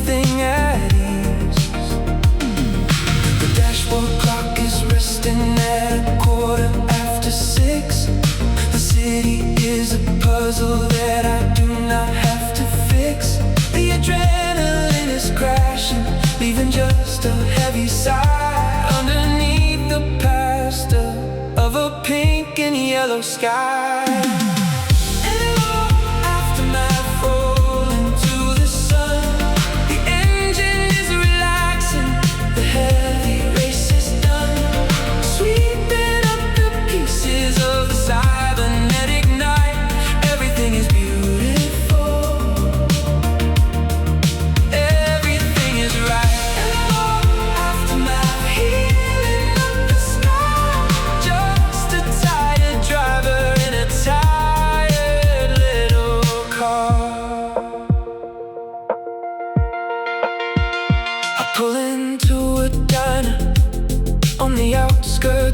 everything at ease. The dashboard clock is resting at 6:15. The city is a puzzle that I do not have to fix. The adrenaline is crashing, leaving just a heavy sigh underneath the pasta of a pink and yellow sky.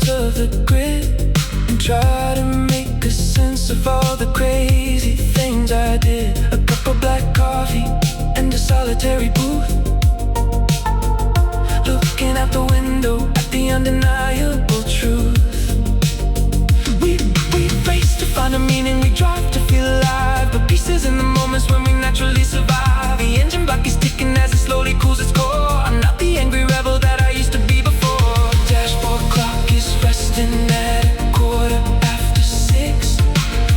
Of the grid and try to make a sense of all the crazy things I did. A cup of black coffee and a solitary booth, looking out the window at the undeniable truth. We race to find a meaning, we drive to feel alive, but pieces in the moments when we naturally survive. The engine block is ticking as it slowly cools its core. I'm not the angry rebel that I used to be before. Dashboard clock is resting at 6:15.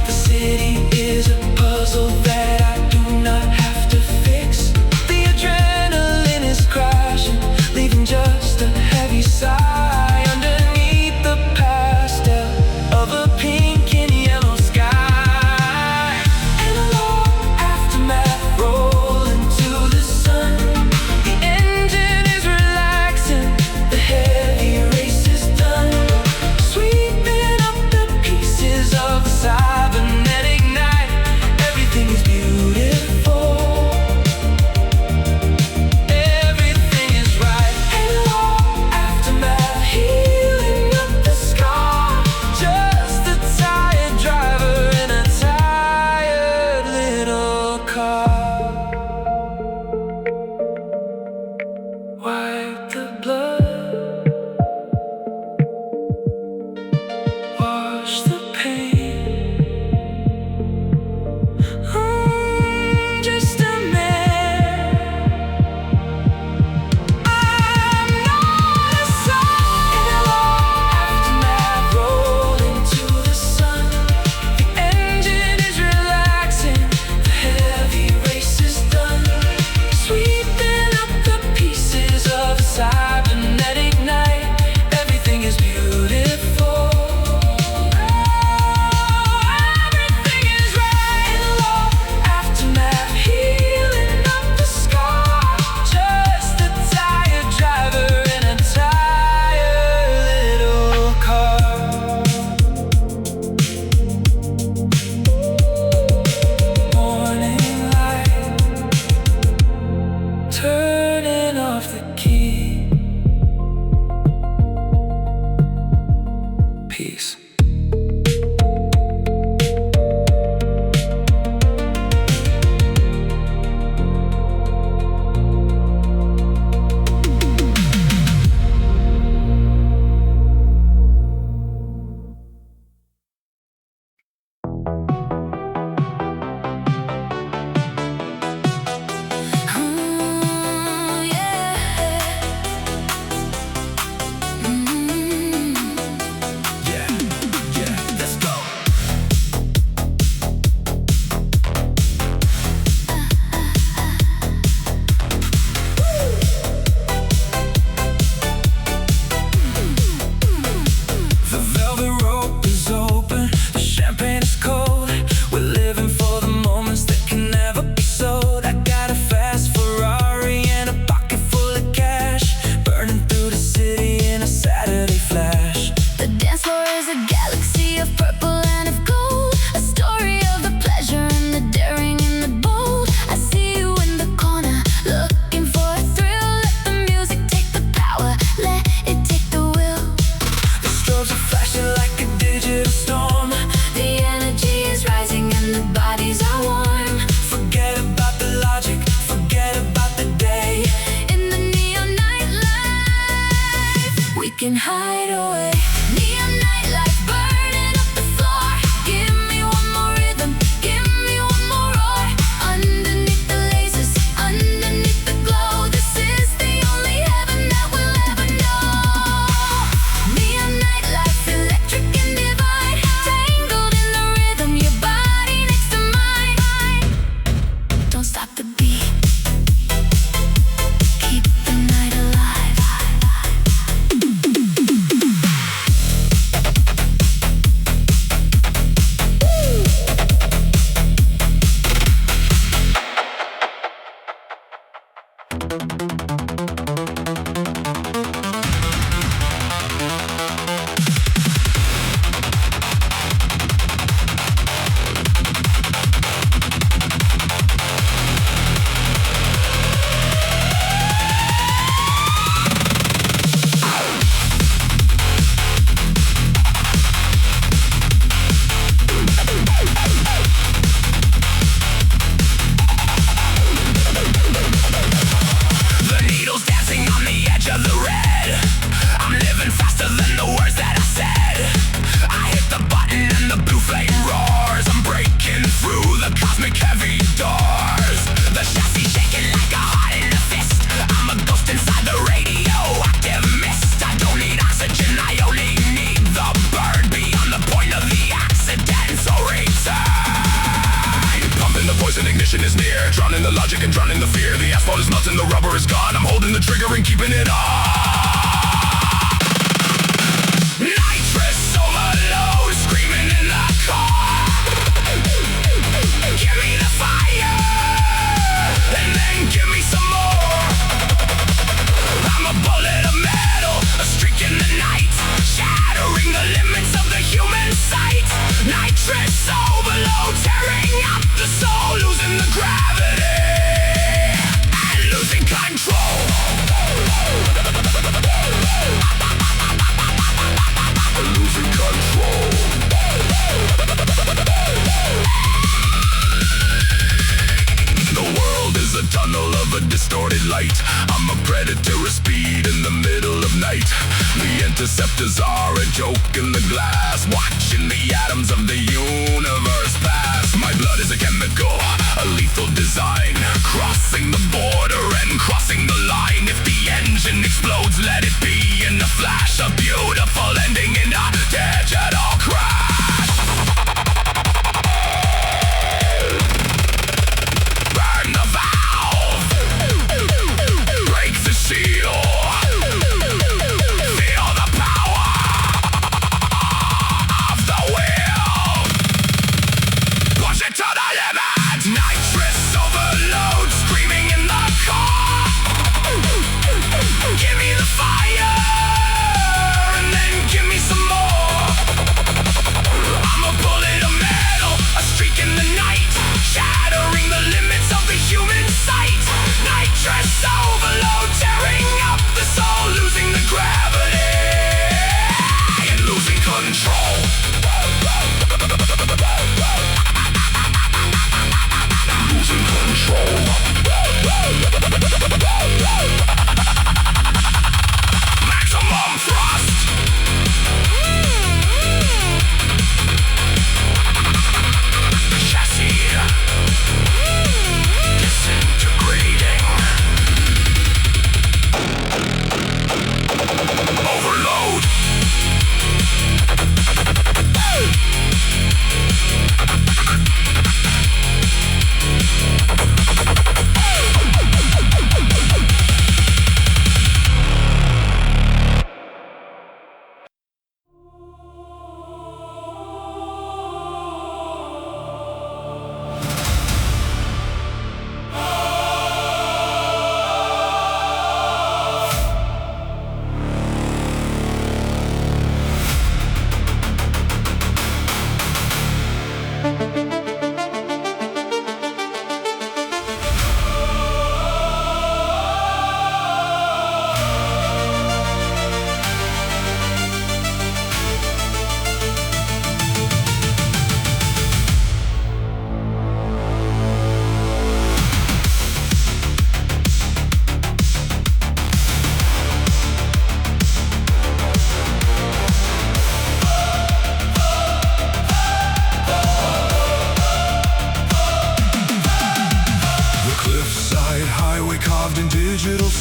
The city is a puzzle that I do not have to fix. The adrenaline is crashing, leaving just a heavy sigh underneath the pastel of a pink and yellow sky. Analog aftermath, rolling to the sun. The engine is relaxing, the heavy race is done. Sweeping up the pieces of the cybernetic night. Everything is beautiful. Everything is right. Analog aftermath, healing up the scar. Just a tired driver in a tired little car. Wipe the blood, wash the pain. I'm just a man, I'm not a son. Aftermath, rolling to the sun. The engine is relaxing, the heavy race is done. Sweeping up the pieces of the cybernetic night. Everything is beautiful. Everything is right. Analog aftermath, healing up the scar. Just a tired driver in a tired little car. Morning light, turning off the key. Peace. Let's go. The velvet rope is open, the champagne is cold. We're living for the moments that can never be sold. I got a fast Ferrari and a pocket full of cash, burning through the city in a Saturday flash. The dance floor is a galaxy of purple and of gold, a story of the pleasure and the daring and the bold. I see you in the corner, looking for a thrill. Let the music take the power, let it take the wheel. The strobes are flashing like a digital storm. The energy is rising and the bodies are warm. Forget about the logic, forget about the day. can hide away. Neon nightlife burning up the floor. Give me one more rhythm, give me one more roar. Underneath the lasers, underneath the glow, this is the only heaven that we'll ever know. Neon nightlife, electric and divine, tangled in the rhythm, your body next to mine. Don't stop the beat, keep the night alive. The needle's dancing on the edge of the red. I'm living faster than the words that I said. I hit the button and the blue flame roars. I'm breaking through the cosmic heavy doors. The chassis shaking like a heart in a fist. I'm a ghost inside the radioactive mist. I don't need oxygen, I only need the bird. Beyond the point of the accident, so return. Pumping the poison, ignition is near. Drowning the logic and drowning the fear. The asphalt is melting, the rubber is gone. I'm holding the trigger and keeping it on. Nitrous overload, screaming in the car. Give me the fire, and then give me some more. I'm a bullet of metal, a streak in the night, shattering the limits of the human sight. Nitrous overload, tearing up the soul, losing the gravity and losing control. Losing control. The world is a tunnel of a distorted light. I'm a predator of speed in the middle of night. The interceptors are a joke in the glass, watching the atoms of the universe pass. My blood is a chemical, a lethal design, crossing the border and crossing the line. If the engine explodes, let it be in a flash. A beautiful ending in a digital crash. Burn the valve, break the seal, feel the power of the wheel, push it to the limit. Nitrous overload, screaming in the car. Give me the fire, and then give me some more.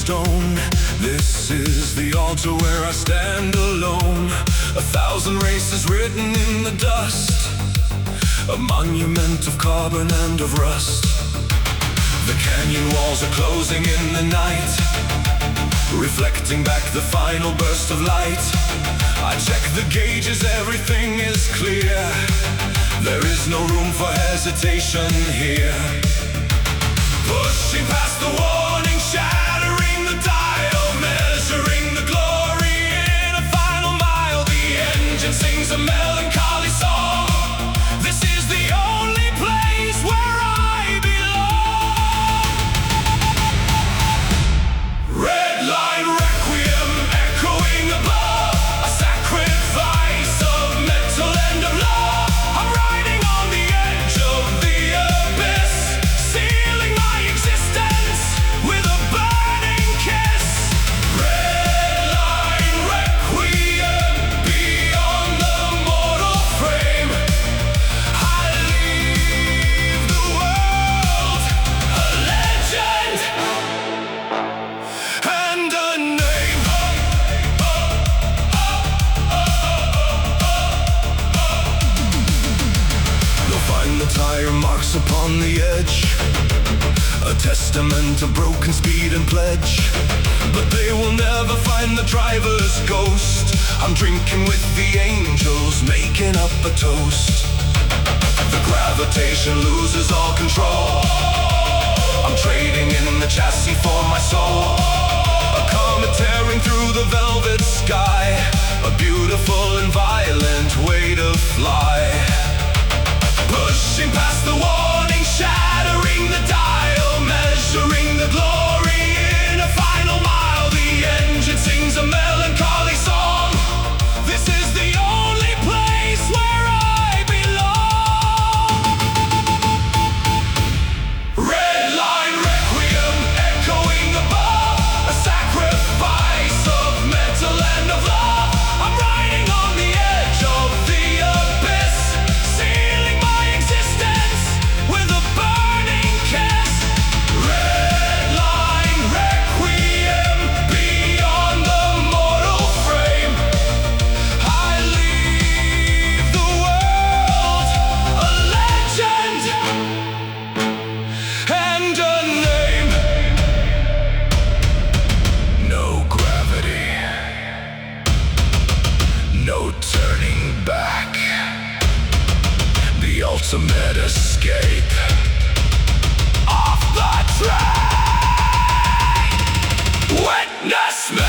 stone. This is the altar where I stand alone. 1,000 races written in the dust, a monument of carbon and of rust. The canyon walls are closing in the night, reflecting back the final burst of light. I check the gauges, everything is clear. There is no room for hesitation here. Pushing past the warning, shattering the dial, measuring the glory in a final mile. The engine sings a melancholy song. This is the only place where I belong. Redline Requiem echoing above, a sacrifice of metal and of love. I'm riding on the edge of the abyss, sealing my existence with a burning kiss. Redline Requiem beyond the mortal frame. I leave the world a legend and a name. You'll find the tire marks upon the edge, a testament of broken speed and pledge. But they will never find the driver's ghost. I'm drinking with the angels, making up a toast. The gravitation loses all control. I'm trading in the chassis for my soul. A comet tearing through the velvet sky, a beautiful and violent way to fly. Pushing past the warning, shattering the dial, measuring the glory in a final mile. The engine sings a melancholy song. This is the only place where I belong. Redline Requiem echoing above, a sacrifice of metal and of love. I'm riding on the edge of the abyss, sealing my existence with a burning kiss. Redline Requiem beyond the mortal frame. I leave the world a legend and a name. No gravity, no turning back. The ultimate escape. Off the track. Witness me.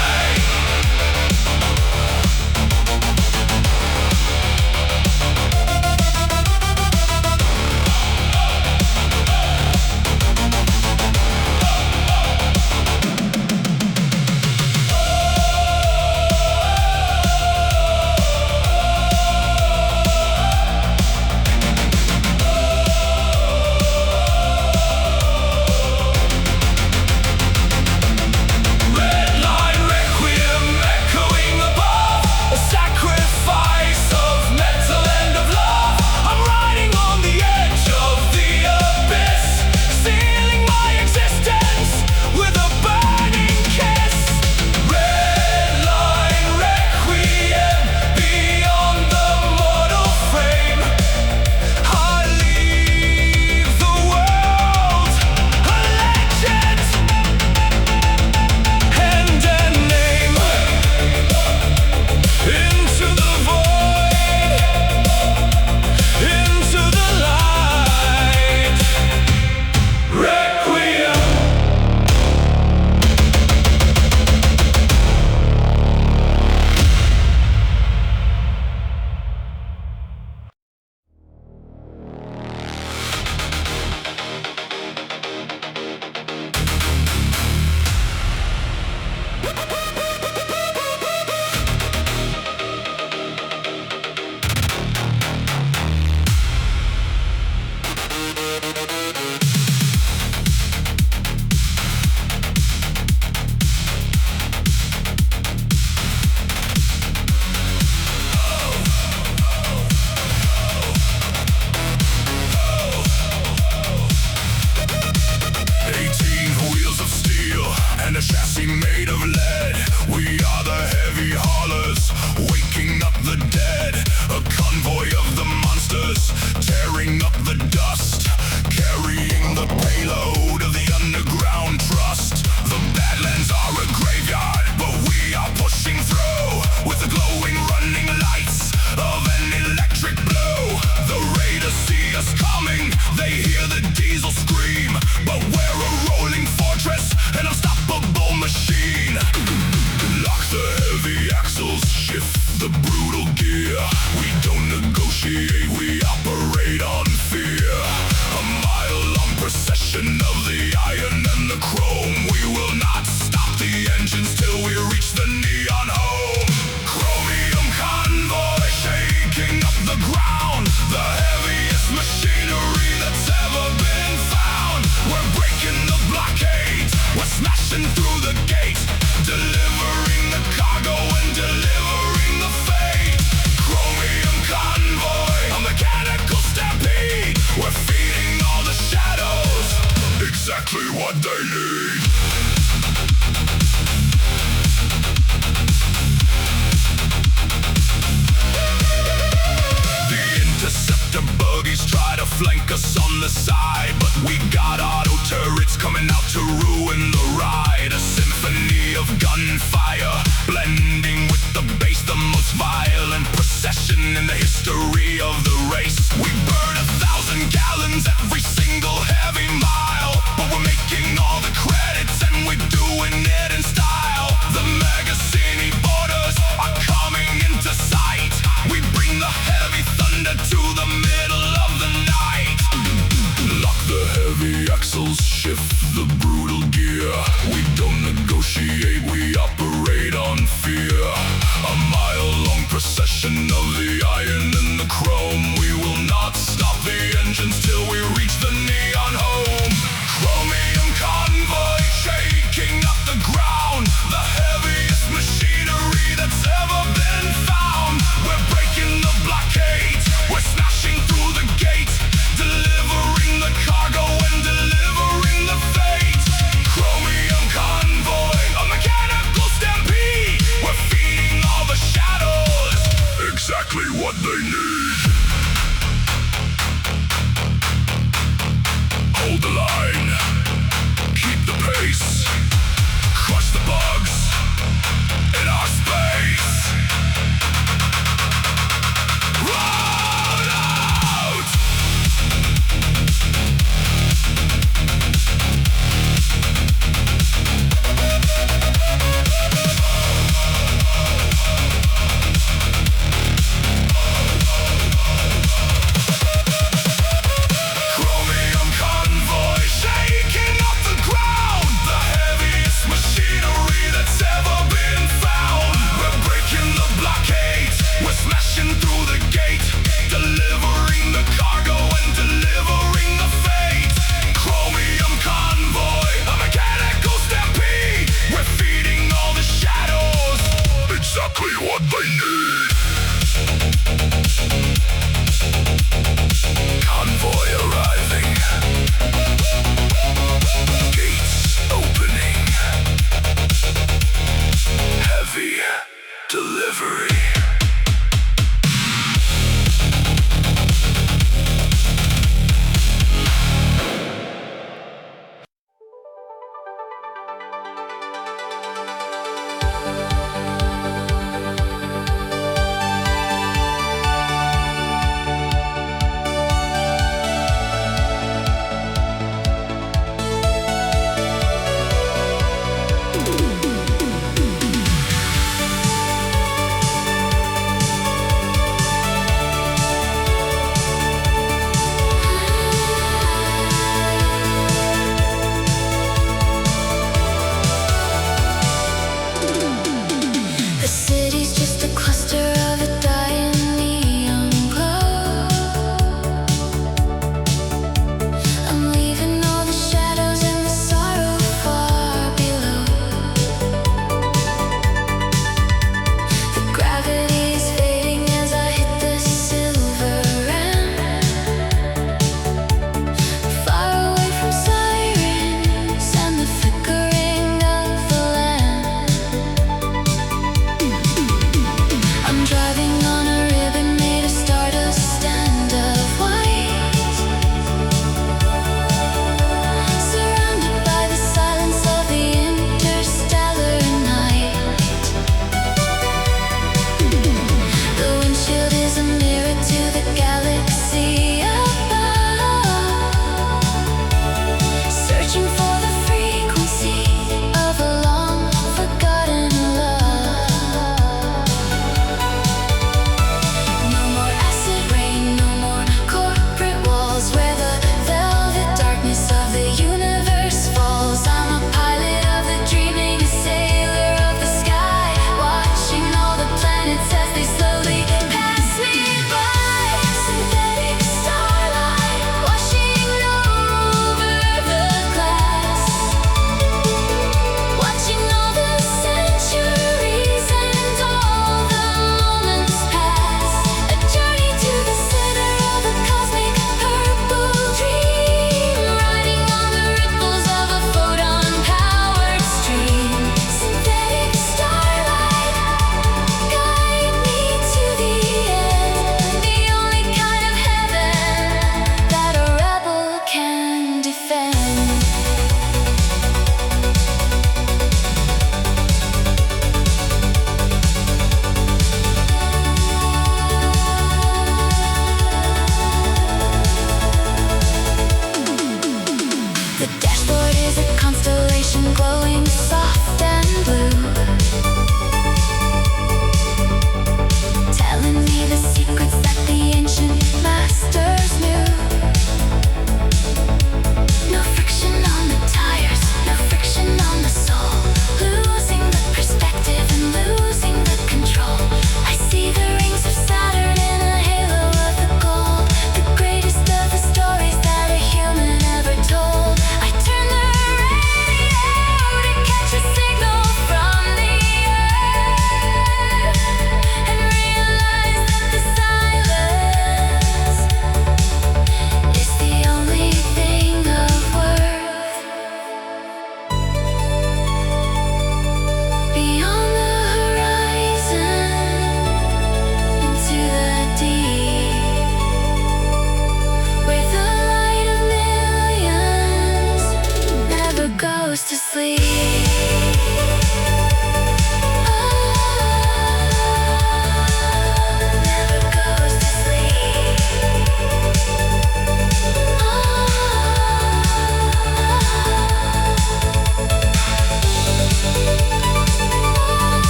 Redline Requiem. negotiate, we operate on fear. A mile-long procession of the iron and the chrome. We will not stop the engines till we reach the neon home. Chromium Convoy shaking up the ground, the heaviest machinery that's ever been found. We're breaking the blockade, we're smashing through the gate, delivering the cargo and delivering the fate. Chromium Convoy, a mechanical stampede. We're feeding all the shadows exactly what they need. The interceptor buggies try to flank us on the side, but we got auto turrets coming out to ruin the ride. A symphony of gunfire blending with the bass, the most violent procession in the history of the race. We burn 1,000 gallons every single heavy mile, but we're making all the credits and we're doing it in style. The Megacine borders are coming into sight. We bring the heavy thunder to the middle of the night. Lock the heavy axles, shift the brutal gear. We don't negotiate, we operate on fear. A mile-long procession of the iron and the chrome. We will not stop the engines till we reach the neon home. Chromium Convoy shaking up the ground, the heaviest machinery that's ever been found. We're breaking the blockade, we're smashing through the gate, delivering the cargo and delivering the fate. Chromium Convoy, a mechanical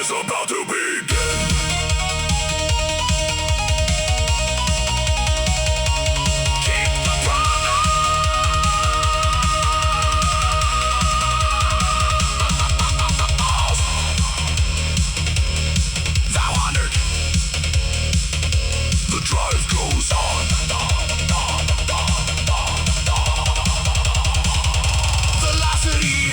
is about to begin. Keep the promise. Thou honored. The drive goes on. Velocity.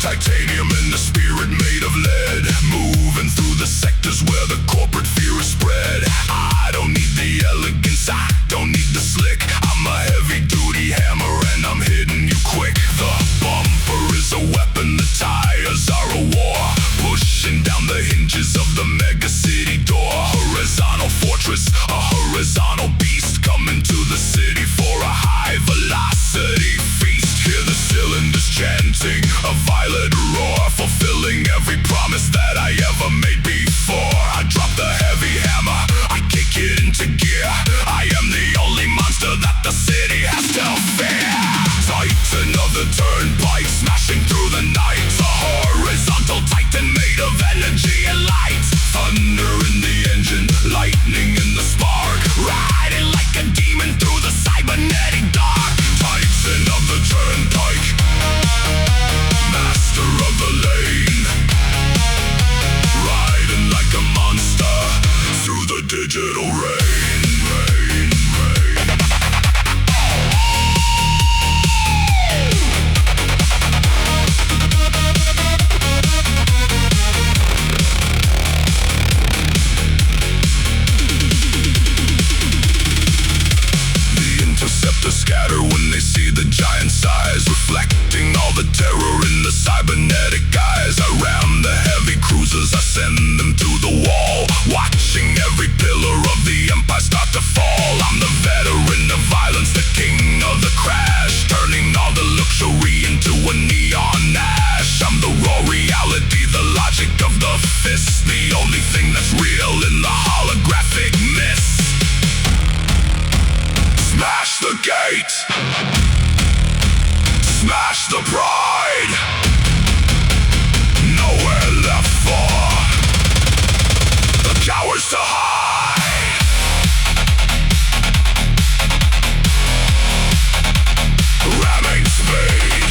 Titanium and the spirit made of lead, moving through the sectors where the corporate fear is spread. I don't need the elegance, I don't need the slick. I'm a heavy duty hammer and I'm hitting you quick. The bumper is a weapon, the tires are a war, pushing down the hinges of the mega city door. Horizontal fortress, a horizontal beast, coming to the city for a high velocity feast. Hear the cylinders chanting a violent roar, fulfilling every promise that I ever made before. I drop the heavy hammer, I kick it into gear. I am the only monster that the city has to fear. Titan of the Turnpike, smashing through the night. A horizontal titan made of energy and light. Thunder in the engine, lightning in the spark, riding like a demon through the cybernetic dark. Titan of the Turnpike, master of the lane, riding like a monster through the digital rain, rain, rain. The interceptors scatter when they see the giant size, reflecting all the terror in the cybernetic eyes. I ram the heavy cruisers, I send them to the wall, watching every pillar of the empire start to fall. I'm the veteran of violence, the king of the crash, turning all the luxury into a neon ash. I'm the raw reality, the logic of the fist, the only thing that's real in the holographic mist. Smash the gate, smash the pride, nowhere left for the cowards to hide. Ramming speed,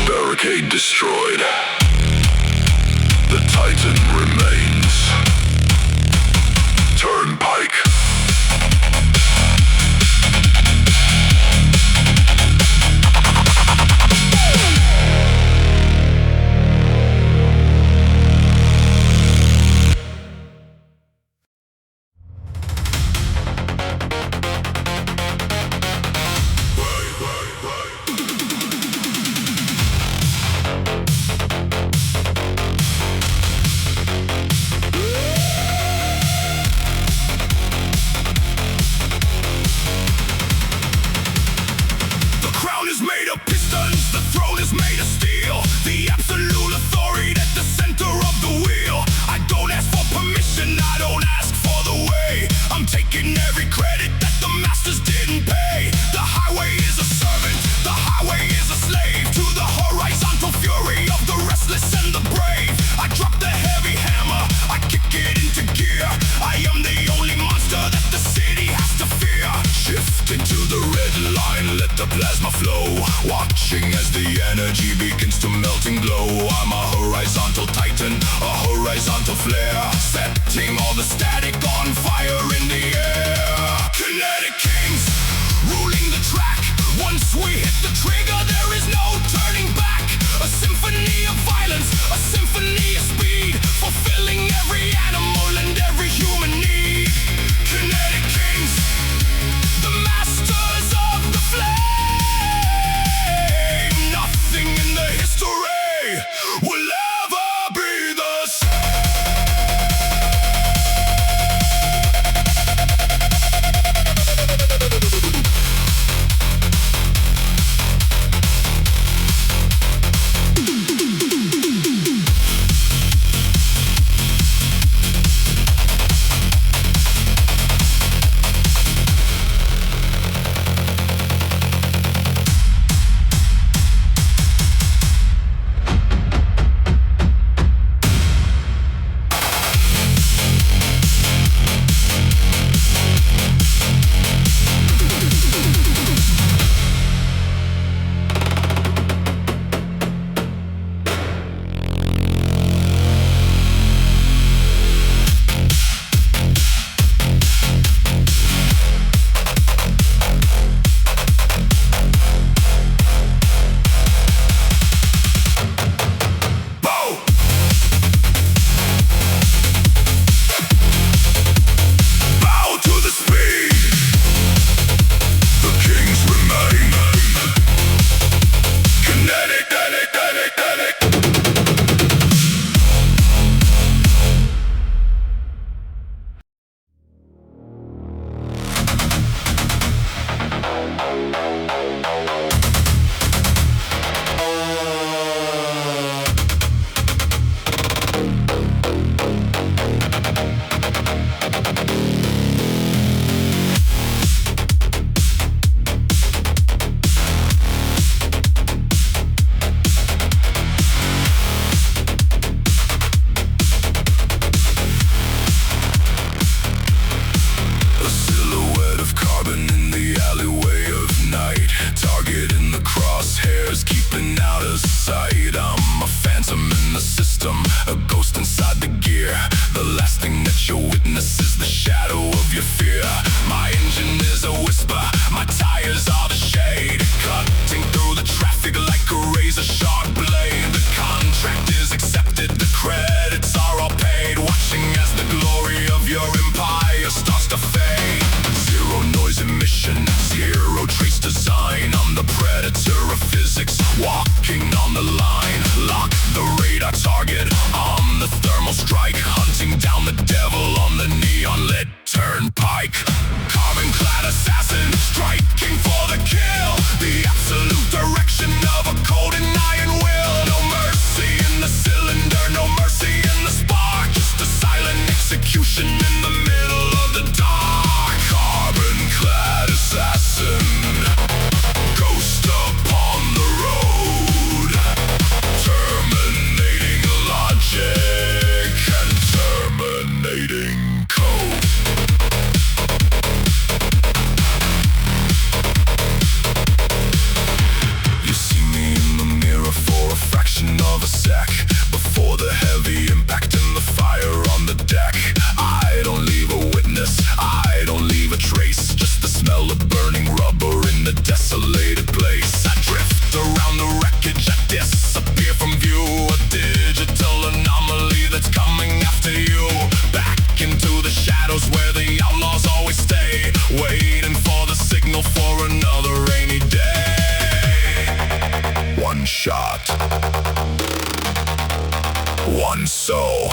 barricade destroyed. The Titan remains. Turnpike. energy begins to melt and glow. I'm a horizontal titan, a horizontal flare, setting all the static on fire in the air. Kinetic Kings, ruling the track. Once we hit the trigger, there is no turning back. A symphony of violence, a symphony of speed, fulfilling every animal and every human need. Kinetic Kings, the masters of the flame. Nothing in the history will ever be the same. Turnpike, Carbon-Clad Assassin, striking for the kill. The absolute direction of a cold and iron will. No mercy in the cylinder, no mercy in the spark. Just a silent execution in the middle of the dark. Carbon-Clad Assassin, ghost upon the road, terminating logic and terminating code. Of a sec before the heavy impact and the fire on the deck. I don't leave a witness, I don't leave a trace, just the smell of burning rubber in the desolated place. I drift around the wreckage, I disappear from view, a digital anomaly that's coming after you. Back into the shadows where the outlaws always stay, waiting for the signal for another rainy day. One shot, one soul,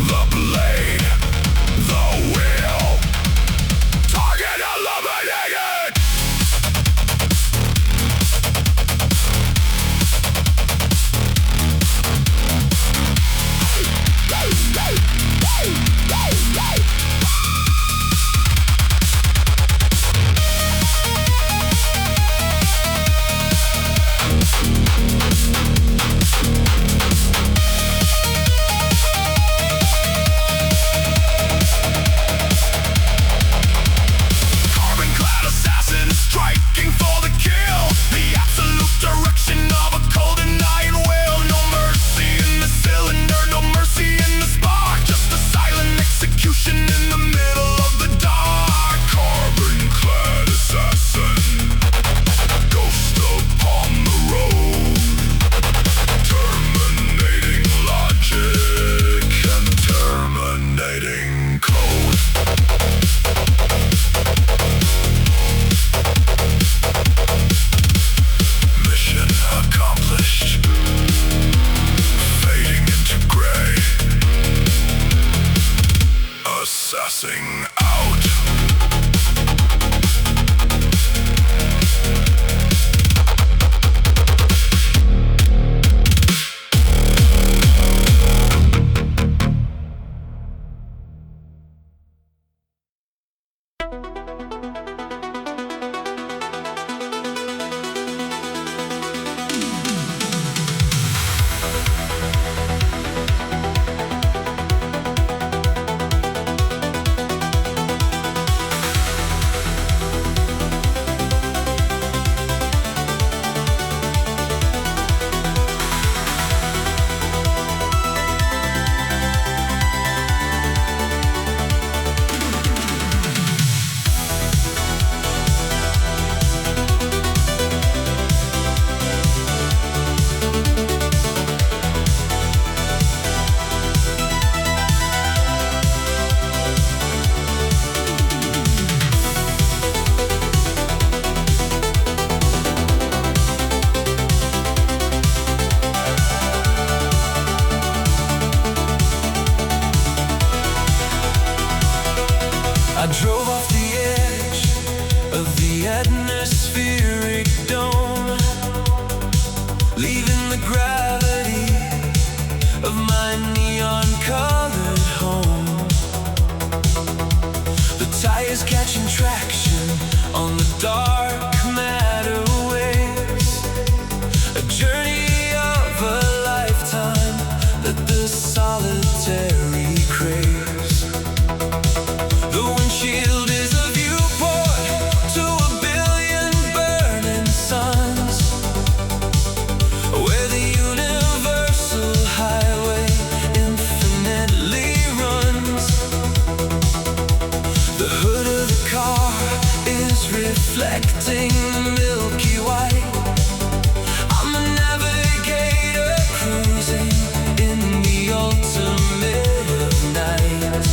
the blade, the will, target eliminated. leaving the gravity of my neon-colored home. The tires catching traction on the dark matter waves. A journey of a lifetime that the solitary craves. The windshield is a viewport to a billion burning suns, where the universal highway infinitely runs. The hood of the car is reflecting the milky white. I'm a navigator cruising in the ultimate of night.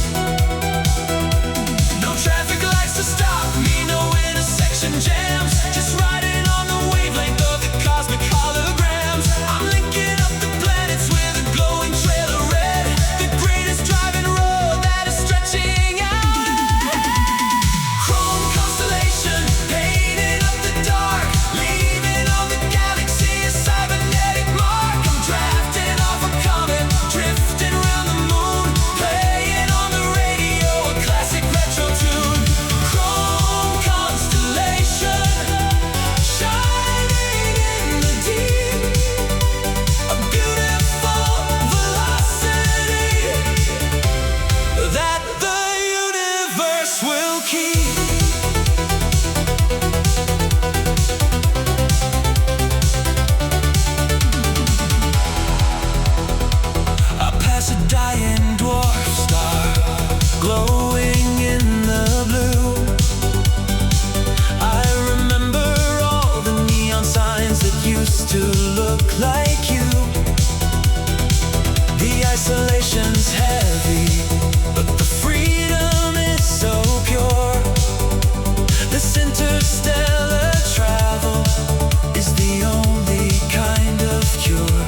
No traffic lights to stop me, no intersection jams. Just riding on the wavelength of the cosmic holograms. I'm linking up the planets with a glowing trail of red, the greatest driving road that is stretching out. Chrome constellation, painting up the dark, leaving on the galaxy a cybernetic mark. I'm drafting off a comet, drifting around the moon, playing on the radio a classic retro tune. Chrome constellation, shining in the deep, a beautiful velocity that the universe will keep. I pass a dying dwarf star, glowing in the blue. I remember all the neon signs that used to look like you. The isolation's heavy, but the freedom is so pure. This interstellar travel is the only kind of cure.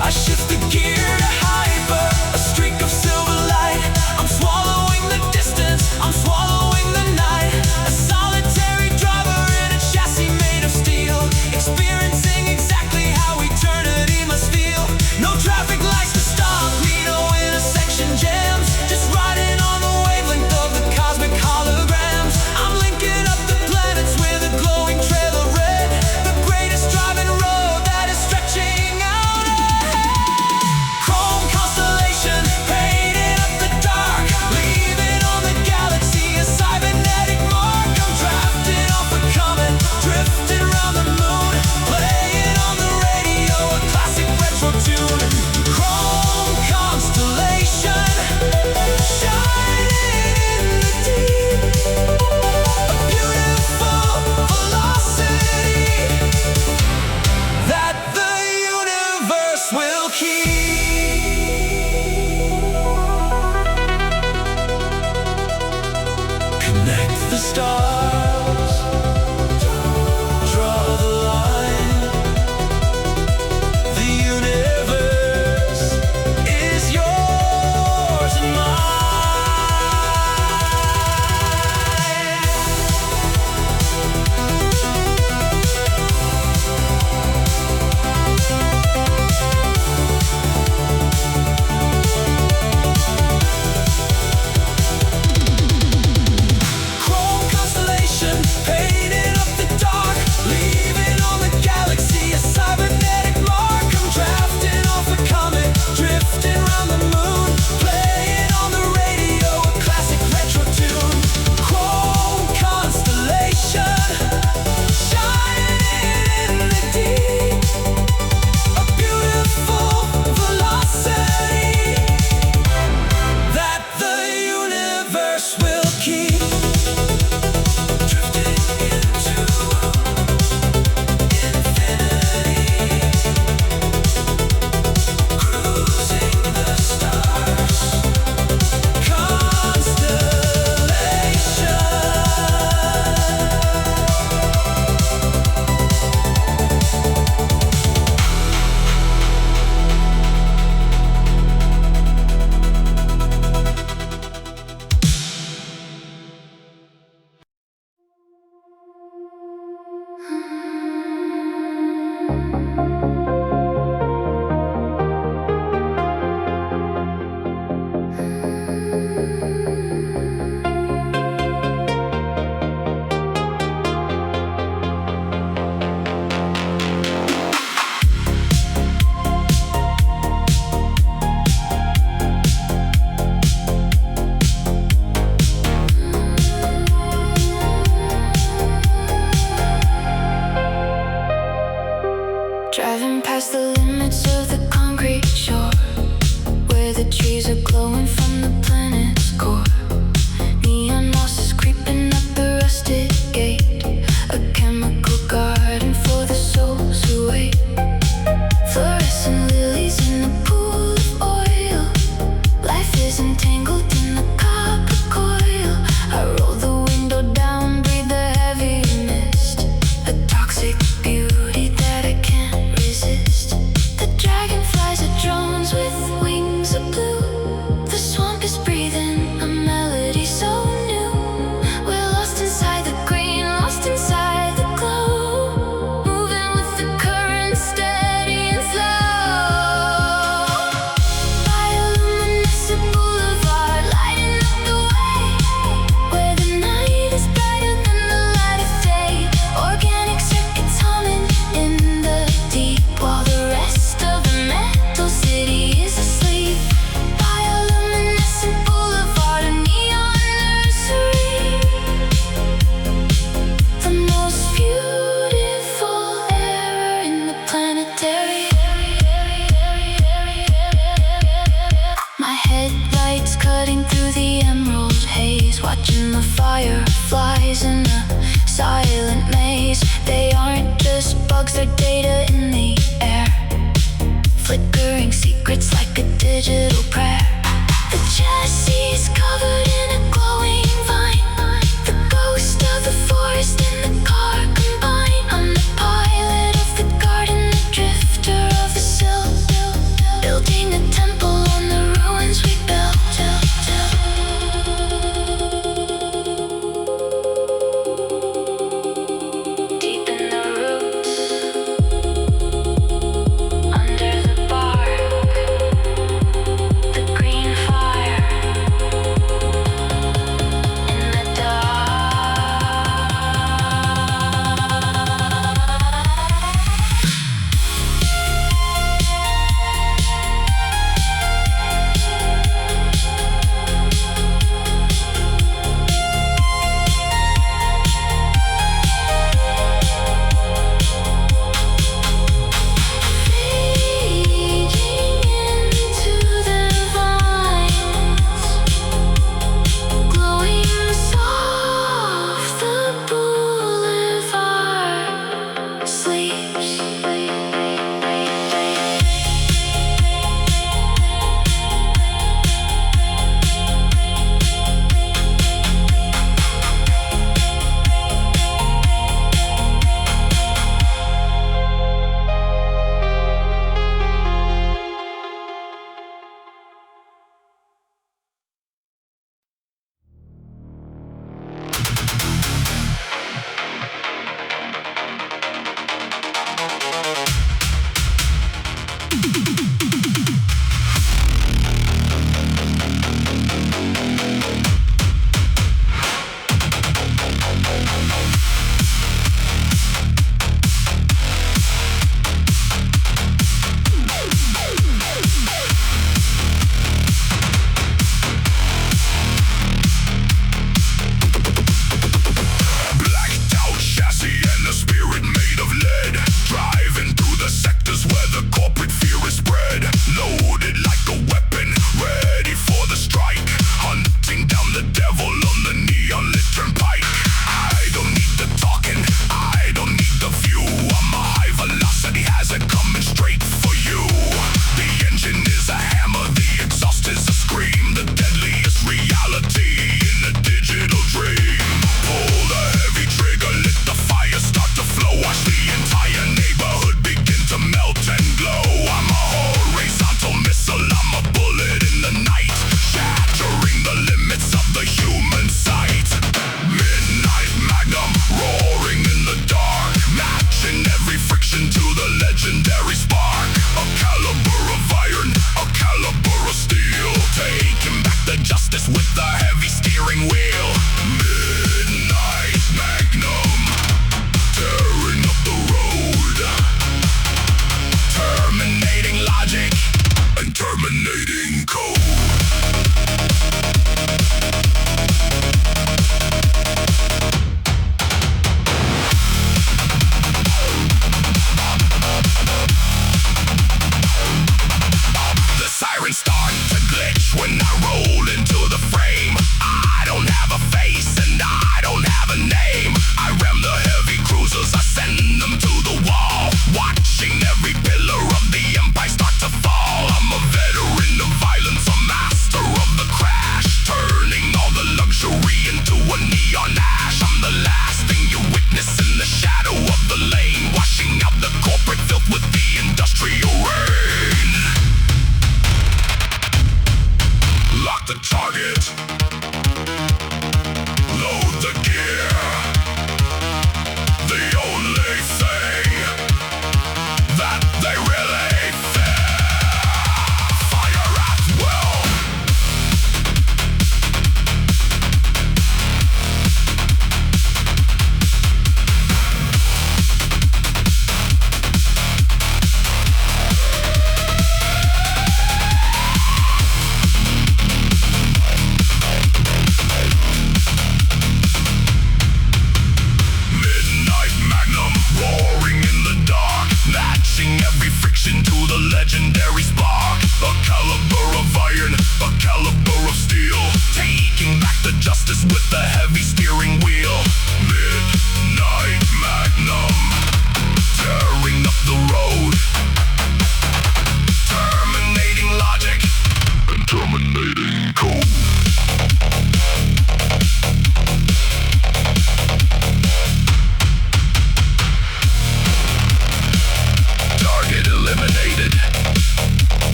I shift the gear to hyper, a streak of silver light. I'm swallowing the distance, I'm swallowing the night. A solitary driver in a chassis made of steel, experiencing exactly how eternity must feel. No traffic lights to stop me, no Driving past the limits of the concrete shore, where the trees are glowing from the planet's core. Neon moss is creeping up the rusted gate, a chemical garden for the souls who wait. Fluorescent lilies in the pool of oil, life is entangled in the copper coil. I roll the window down, breathe the heavy mist, a toxic beauty that I can't resist. The dragonflies are drones with wings of blue. The swamp is breathing a melody so new. We're lost inside the green, lost inside the glow, moving with the current, steady and slow. Bio-Luminescent Boulevard, lighting up the way, where the night is brighter than the light of day. Organic circuits humming in the deep, while the rest of the metal city is asleep. Bio-Luminescent Boulevard, a neon nursery, the most beautiful error in the planetary. My headlights cutting through the emerald haze, watching the fireflies in a silent maze. They aren't just bugs, they're data in the air, flickering secrets like a digital prayer. The chassis is covered in a glowing vine, the ghost of the forest and the car combine. I'm the pilot of the garden, the drifter of the sill, building a temple on the ruins we built. Deep in the roots, under the bark, the green fire, in the dark. Fading into the vines, glowing soft, the boulevard sleeps. Blacked out chassis and a spirit made of lead, driving through the sectors where the corporate fear is spread.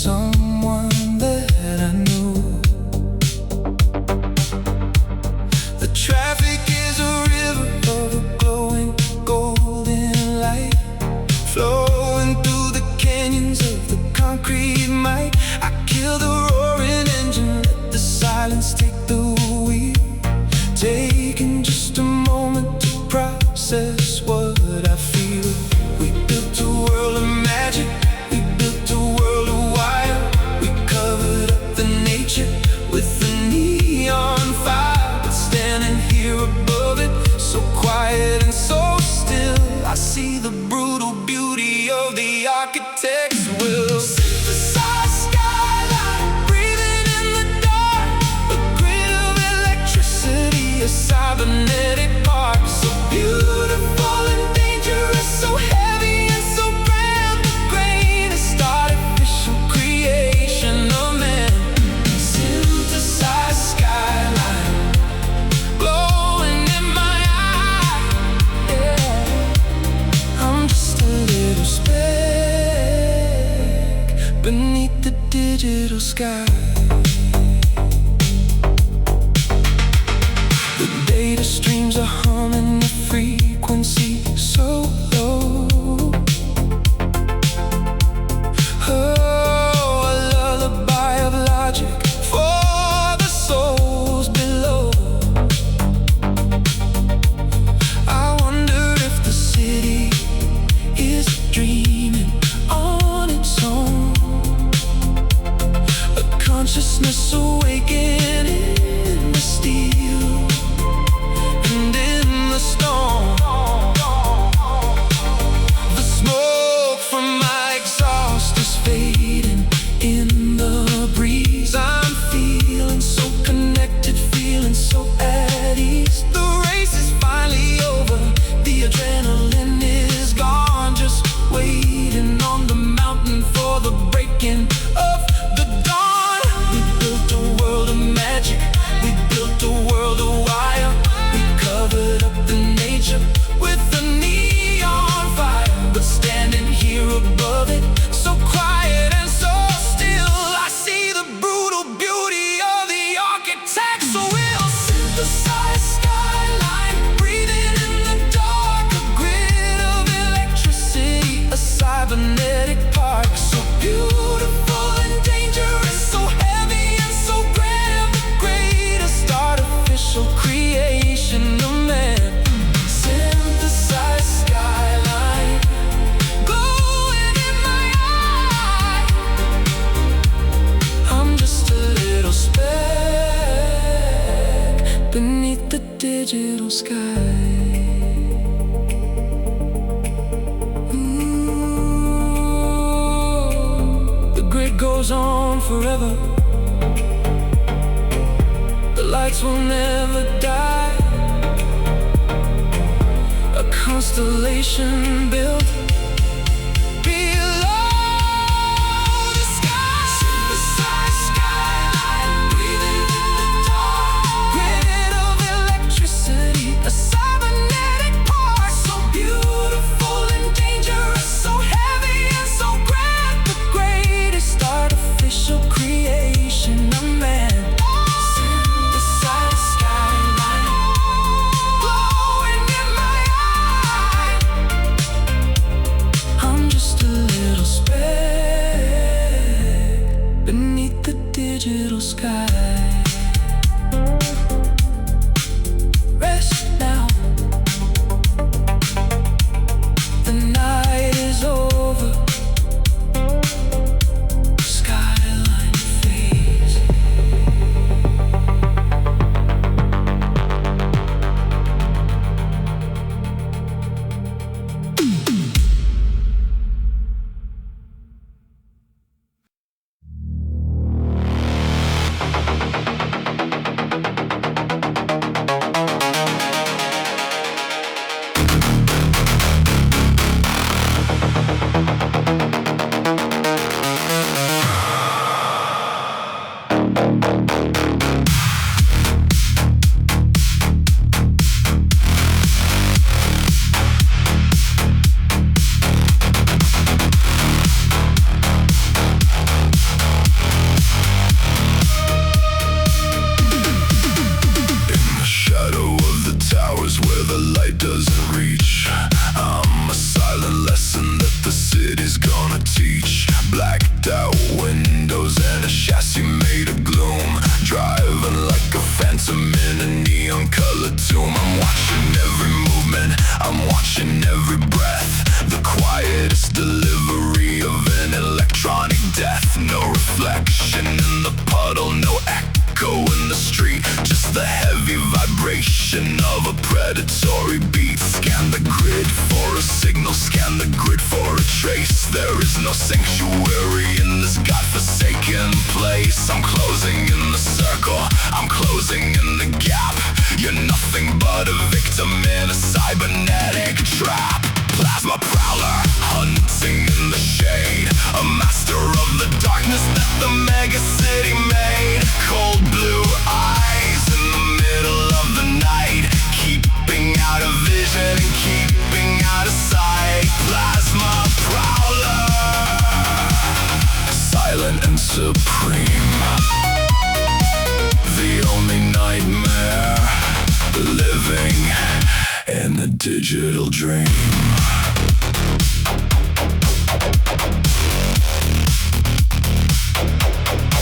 someone that I knew. The traffic is a river of a glowing golden light, flowing through the canyons of the concrete might. I kill the roaring engine, let the silence take the wheel, taking just a moment to process what I feel. We built a world of magic, we built a world of wire. We covered up the nature with the neon fire, but standing here above it, so quiet and so still, I see the brutal beauty of the architect's will. Synthesized skyline, breathing in the dark, a grid of electricity, a cybernetic park, so beautiful and dangerous, so heavy and so grand, the greatest artificial creation of man. Synthesized skyline, glowing in my eye, yeah. I'm just a little speck beneath the digital sky. The data streams are humming, the frequency so low. Oh, a lullaby of logic for the souls below. I wonder if the city is dreaming on its own, a consciousness awakening in the steel and in the storm. The smoke from my exhaust is fading in the breeze. I'm feeling so connected, feeling so at ease. The race is finally over, the adrenaline is gone, just waiting on the mountain for the breaking of the dawn. We built a world of magic, we built a world of wire. We covered up the nature with the neon fire, but standing here above it, so quiet and so still, I see the brutal beauty of the architect's will. Synthesized skyline, breathing in the dark, a grid of electricity, a cybernetic park, so beautiful and dangerous, so heavy and so grand, the greatest artificial creation of man. Synthesized skyline, glowing in my eye. I'm just a little speck beneath the digital sky. The grid goes on forever, the lights will never die, a constellation built below the sky. Synthesized skyline, breathing in the dark, grid of electricity, a cybernetic park, so beautiful and dangerous, so heavy and so grand, the greatest artificial creation of man. Synthesized skyline, glowing in my eye. I'm just a little speck beneath the digital sky. Rest now, the night is over, skyline fades. path, no reflection in the puddle, no echo in the street, just the heavy vibration of a predatory beat. Scan the grid for a signal, scan the grid for a trace. There is no sanctuary in this godforsaken place. I'm closing in the circle, I'm closing in the gap. You're nothing but a victim in a cybernetic trap. Plasma Prowler, hunting in the shade, a master of the darkness that the mega city made. Cold blue eyes in the middle of the night, keeping out of vision and keeping out of sight. Plasma Prowler, silent and supreme, the only nightmare living in a digital dream.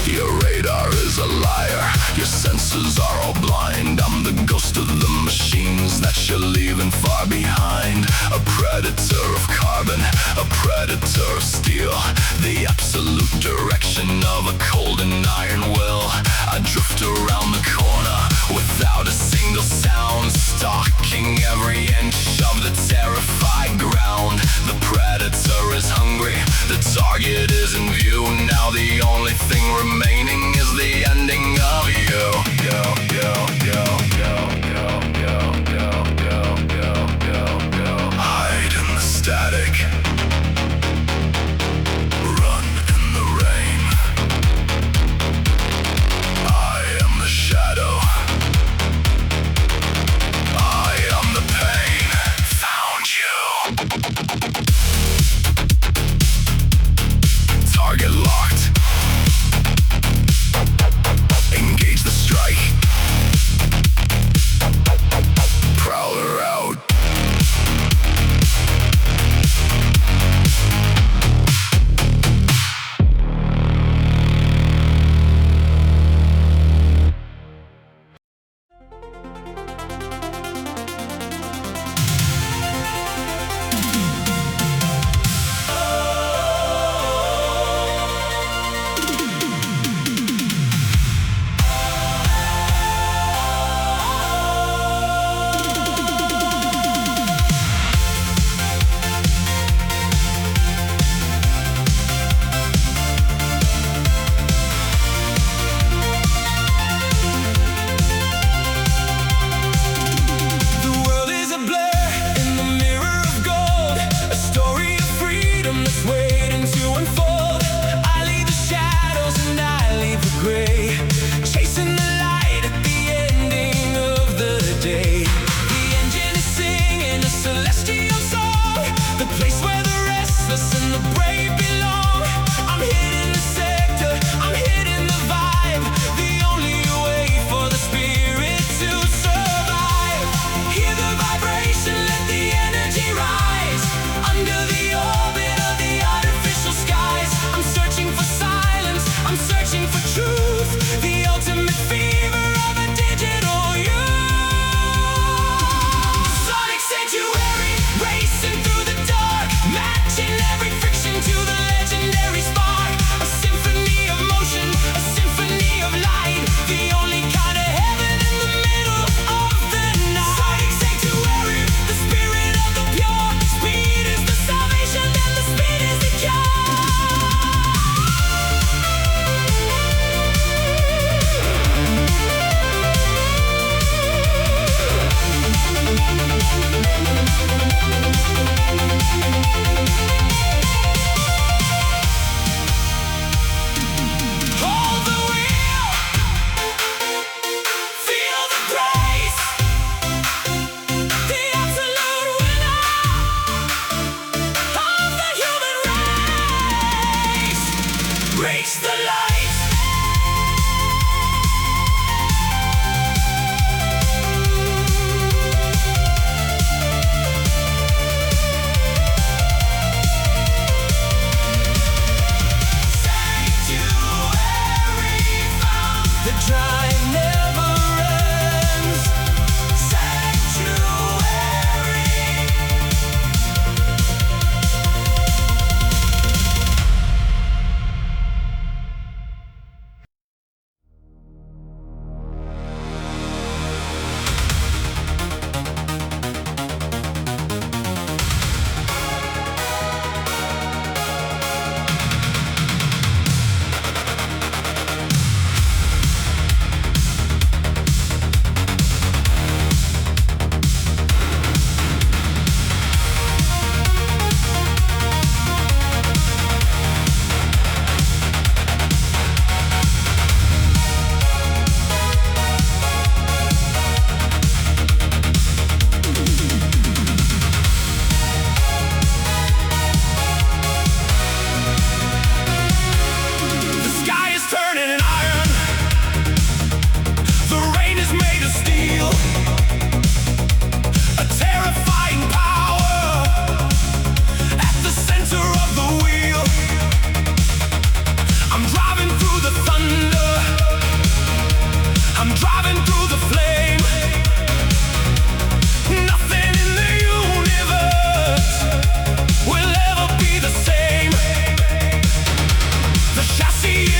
Your radar is a liar, your senses are all blind. I'm the ghost of the machines that you're leaving far behind. A predator of carbon, a predator of steel, the absolute direction of a cold and iron will. I drift around the corner without a single sound, stalking every inch of the terrified ground. The predator is hungry, the target is in view. Now the only thing remaining is the ending of you. Hide in the static, run in the rain. I am the shadow, I am the pain. Found you. Target locked.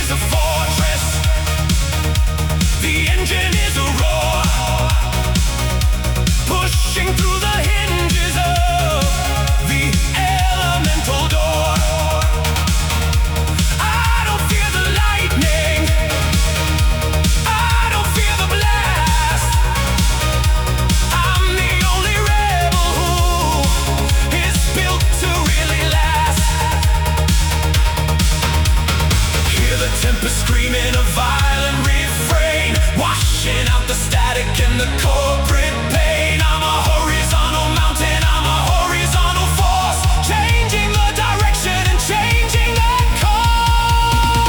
is a fortress. The engine is a roar, pushing through the hinges of the elemental door. I don't fear the lightning, I don't fear the blast. I'm the only rebel who is built to really last. Hear the tempest screaming a violent refrain, washing out the static and the corporate pain. I'm a horizontal mountain, I'm a horizontal force, changing the direction and changing the course.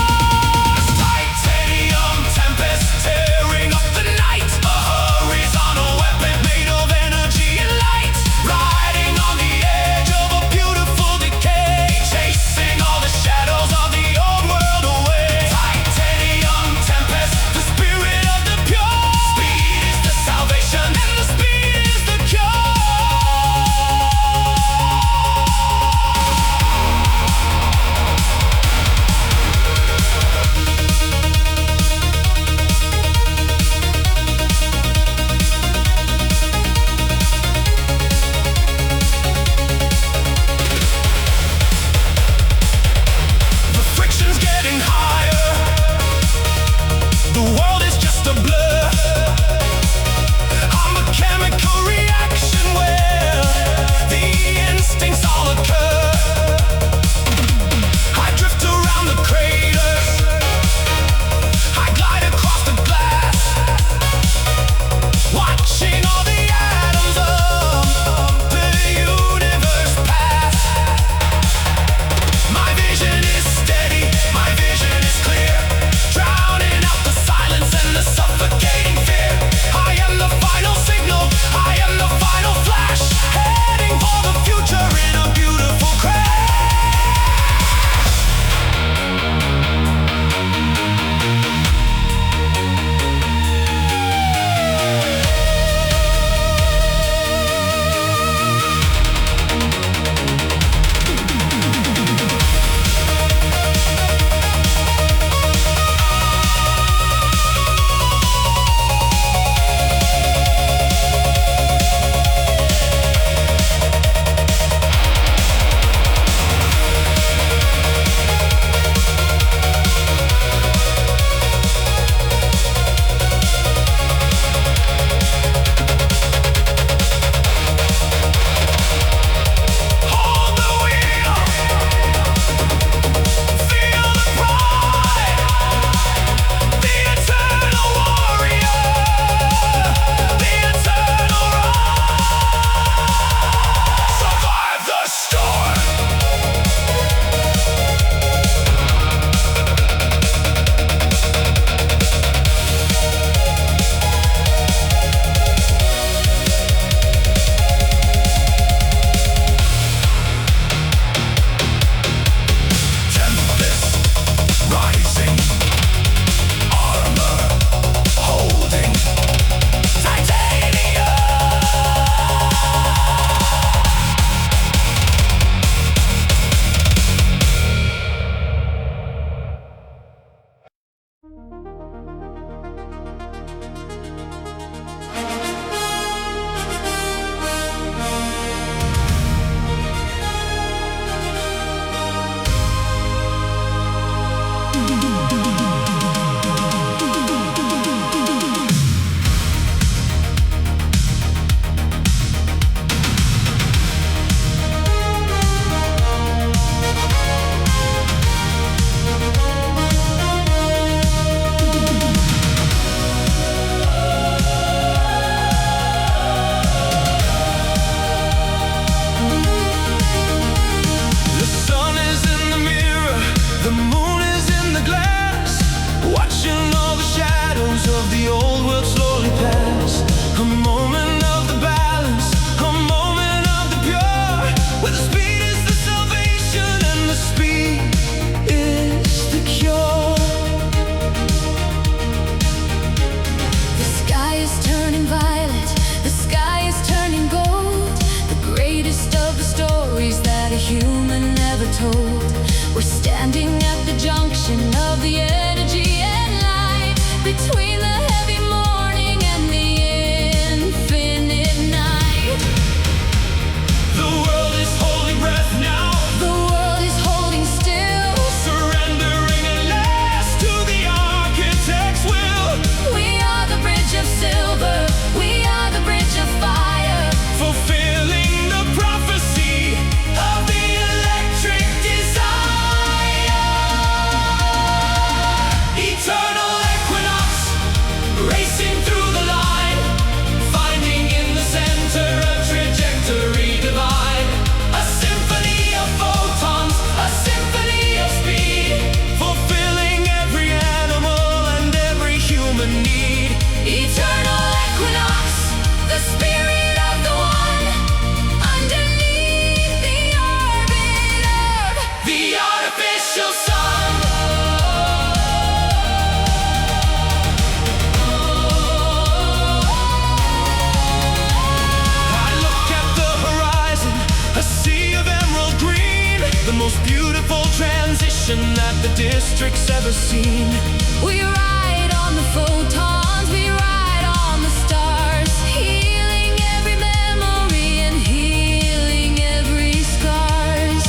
Titanium tempest tearing up the night, a horizontal weapon made of energy and light, riding on the edge of a beautiful decay, chasing all the shadows of the old world away. Titanium tempest ever seen. We ride on the photons, we ride on the stars, healing every memory and healing every scars.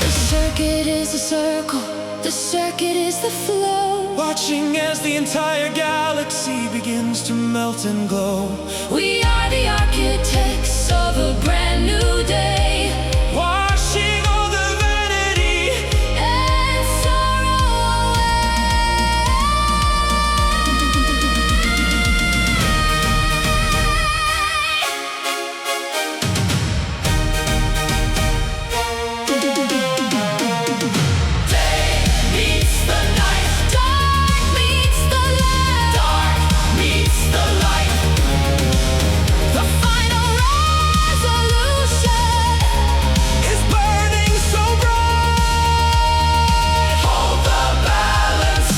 The circuit is a circle, the circuit is the flow. Watching as the entire galaxy begins to melt and glow. We are the architects of a brand new day, Washing all the vanity and sorrow Day meets the night, dark meets the light, dark meets the light. the final resolution. Is burning so bright. Hold the balance.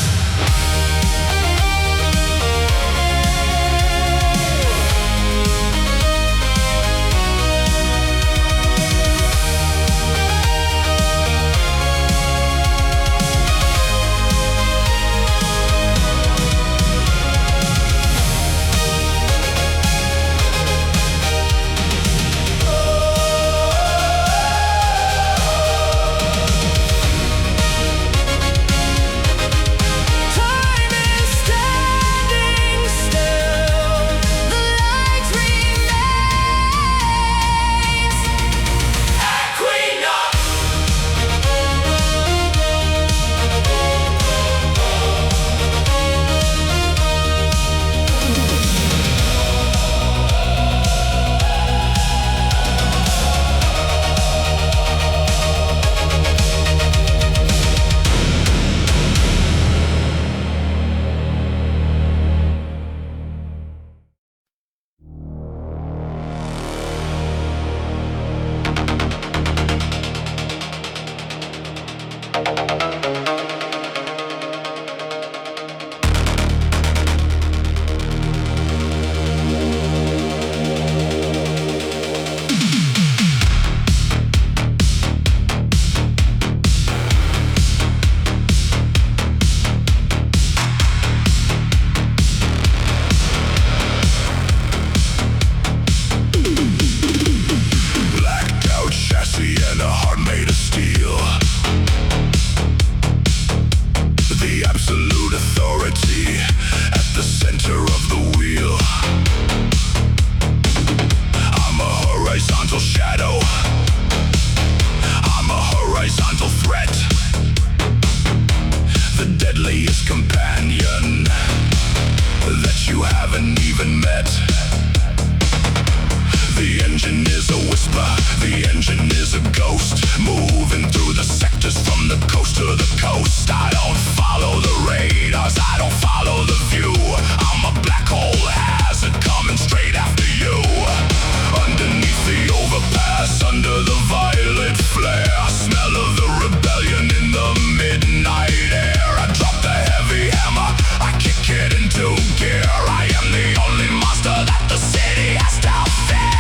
Time is standing still. The light remains. Equinox. Blacked out chassis and a heart made of steel. The absolute authority at the center of the wheel. I'm a horizontal shadow. I'm a horizontal threat. The deadliest companion that you haven't even met. The engine is a whisper, the engine is a ghost, moving through the sectors from the coast to the coast. I don't follow the radars, I don't follow the view. I'm a black hole hazard coming straight after you. Underneath the overpass, under the violet flare, smell of the rebellion in the midnight air. I drop the heavy hammer, I kick it into gear. I am the only monster that the city has to fear.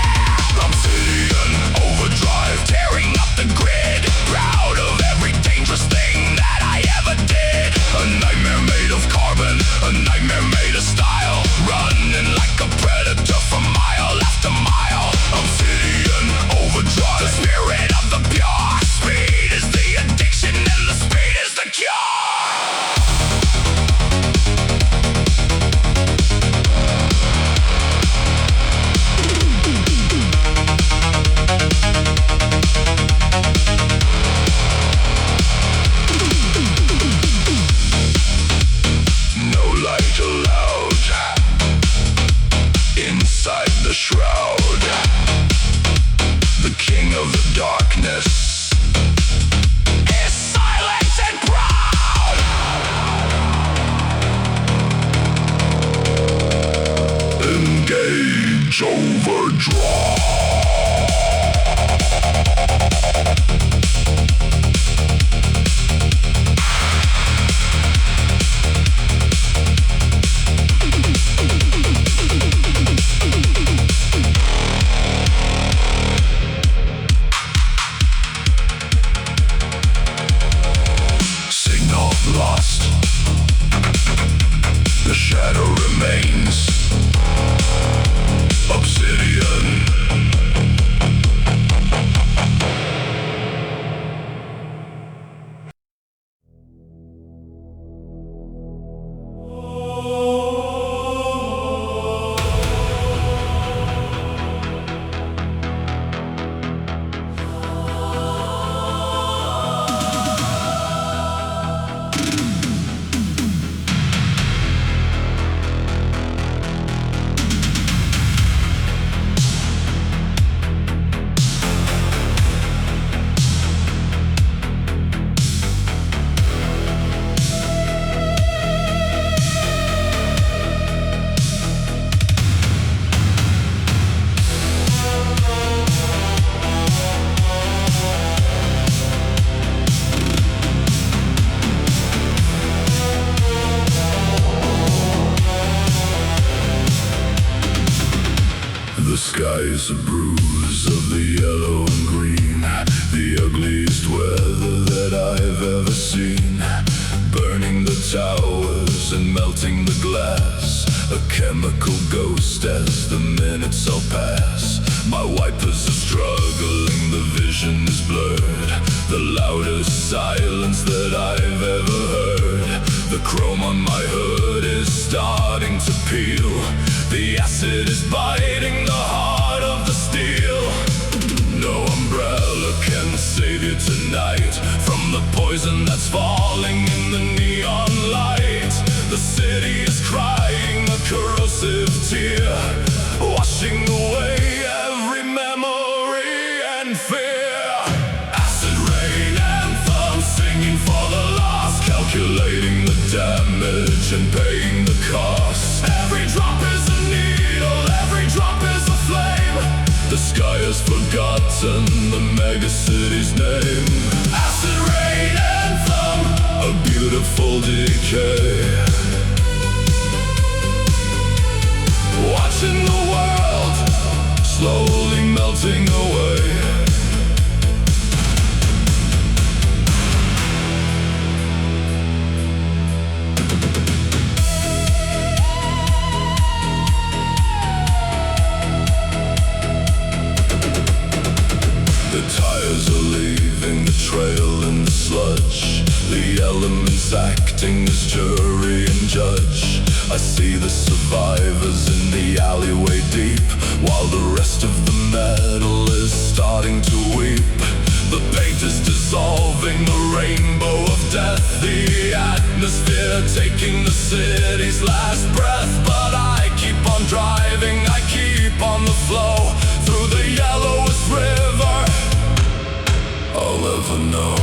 Obsidian Overdrive, tearing up the grid. Proud of every dangerous thing that I ever did. A nightmare made of carbon, a nightmare made of style. Running like a predator from mile after mile. Obsidian Overdrive, the spirit of the pure. Speed is the addiction and the speed is the cure. No light allowed inside the shroud. The king of the darkness is silent and proud. Engage overdrive. is a bruise of the yellow and green, the ugliest weather that I've ever seen. Burning the towers and melting the glass, a chemical ghost as the minutes all pass. My wipers are struggling, the vision is blurred, the loudest silence that I've ever heard. The chrome on my hood is starting to peel, the acid is biting the heart of the steel. No umbrella can save you tonight from the poison that's falling in the neon light. The city is crying a corrosive tear, washing away every memory and fear. Acid rain anthem, singing for the lost, calculating the damage and paying the cost. Every drop is a needle, every drop is a flame. The sky has forgotten the megacity's name. Acid rain anthem, a beautiful decay. Watching the world slowly melting away. Tires are leaving the trail in the sludge, the elements acting as jury and judge. I see the survivors in the alleyway deep, while the rest of the metal is starting to weep. The paint is dissolving the rainbow of death, the atmosphere taking the city's last breath. But I keep on driving, I keep on the flow, through the yellowest river I'll ever know.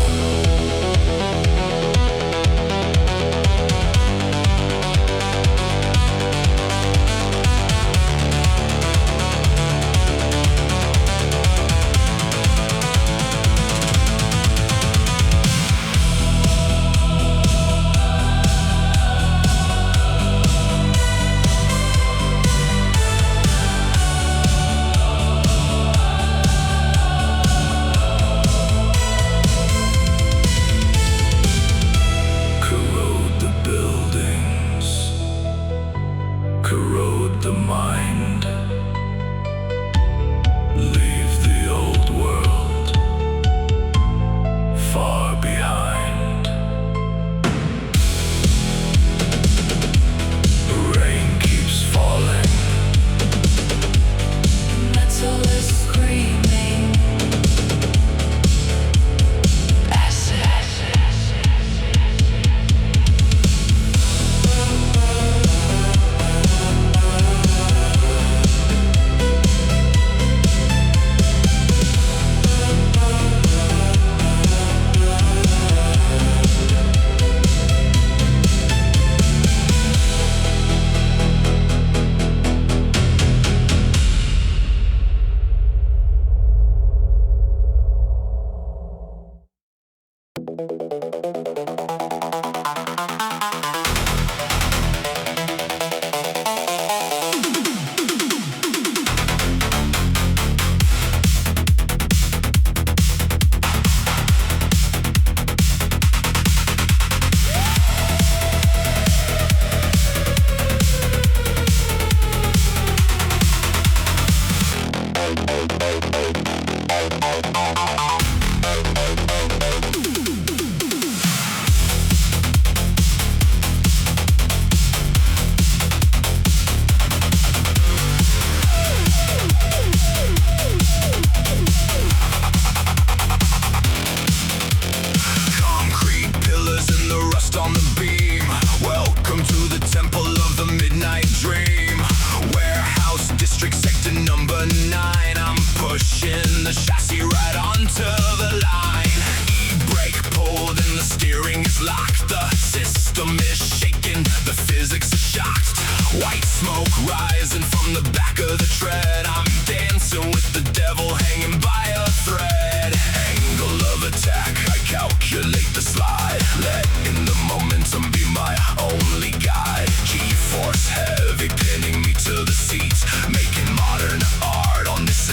Making modern art on this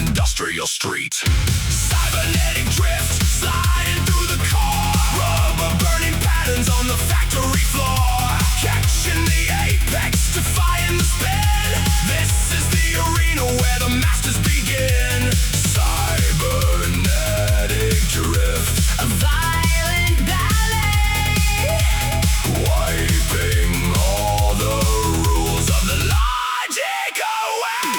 street. Cybernetic drift, sliding through the car. Rubber burning patterns on the factory floor. Catching the apex, defying the spin. This is the arena where the masters begin. Cybernetic drift, A violent ballet, wiping all the rules of the logic away.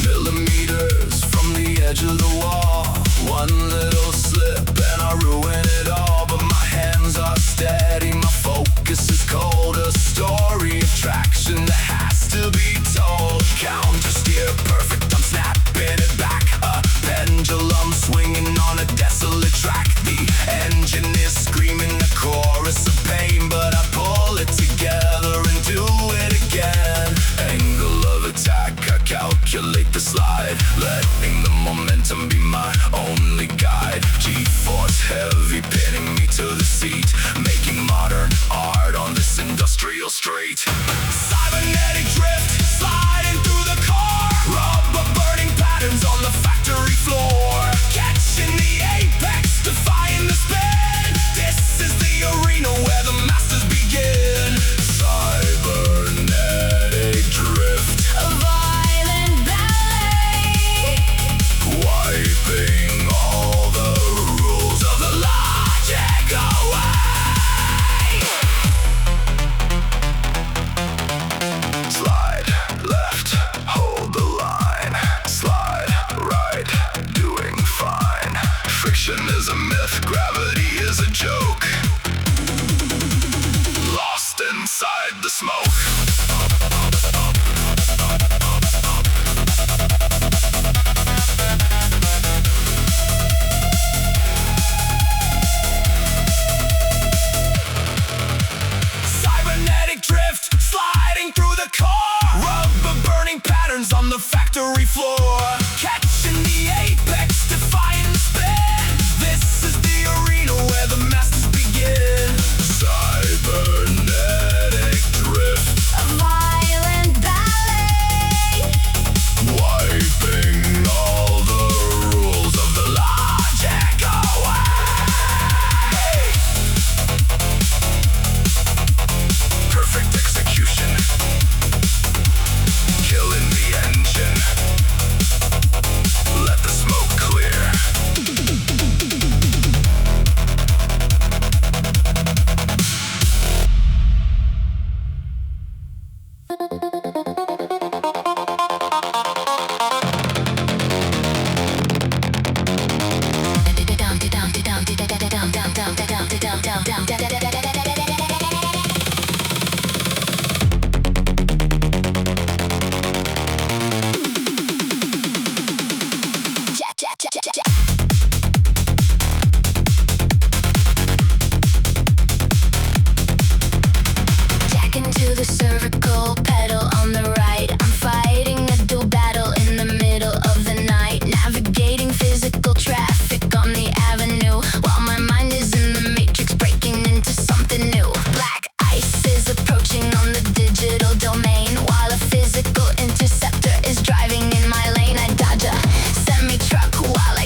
Millimeters from the edge of the wall. One little slip and I ruin it all. But my hands are steady, my focus is cold. A story of traction that has to be told. Counter steer perfect, I'm snapping it back. A pendulum swinging on a desolate track. The engine is screaming a chorus of pain, but I pull it together and do it again. Angle of attack, I calculate the slide, letting the momentum be my only guide. G-force heavy, pinning me to the seat, making modern art on this industrial street. Cybernetic drift, sliding through the car. Rubber burning patterns on the factory floor. Catching the apex, defying the spin. This is the arena where the masters begin. Cybernetic drift, a violent ballet, wiping all the rules of the logic away. Slide left, hold the line. Slide right, doing fine. Friction is a myth, gravity is a joke. Lost inside the smoke. Cybernetic drift, sliding through the car. Rubber burning patterns on the factory floor. Catching the apex, defying the spin. This is the arena where the masters begin. Cybernetic drift, a violent ballet, wiping all the rules of the logic away. Perfect execution, killing the engine. Let the smoke clear. jack into the cervical pedal on the right. I'm fighting a dual battle in the middle of the night, navigating physical traffic on the avenue, while my mind is in the matrix, breaking into something new. Black ice is approaching on the digital domain, while a physical interceptor is driving in my lane. I dodge a semi-truck while I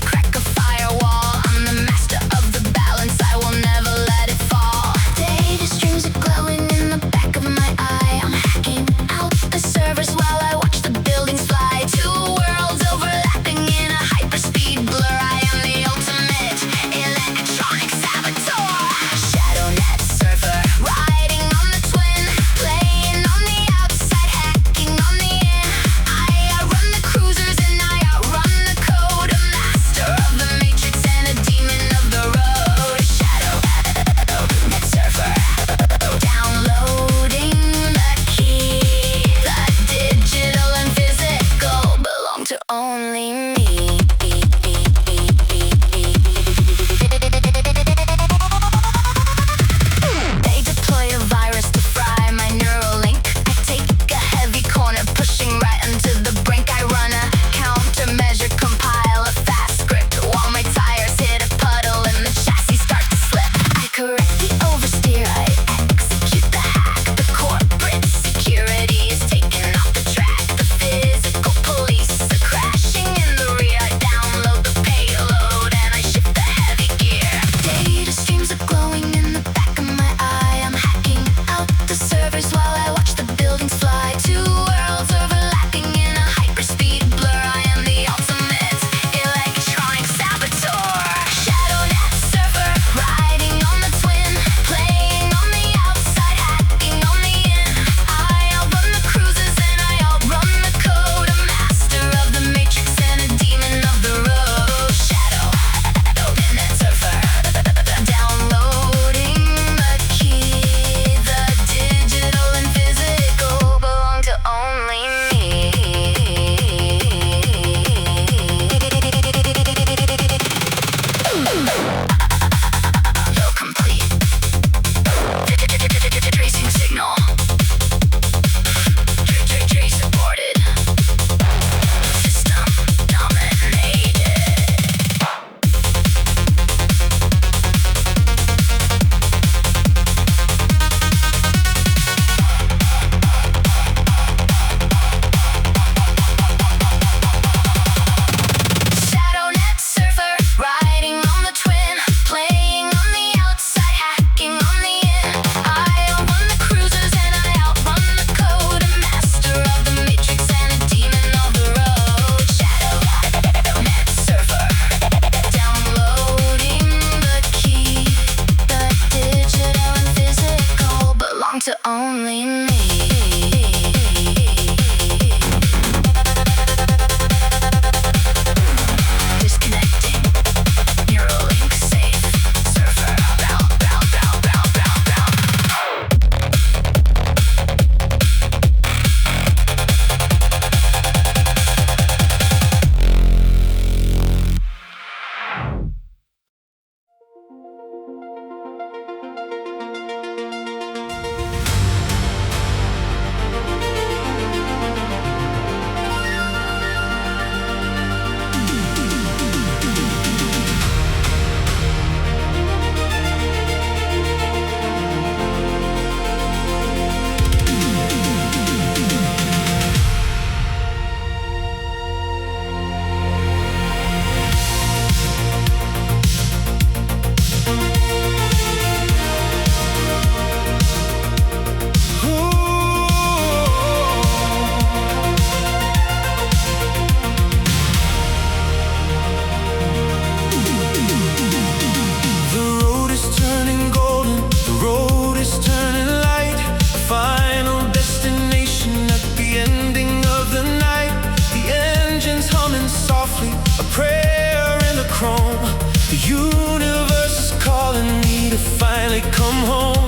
prayer in the chrome. The universe is calling me to finally come home.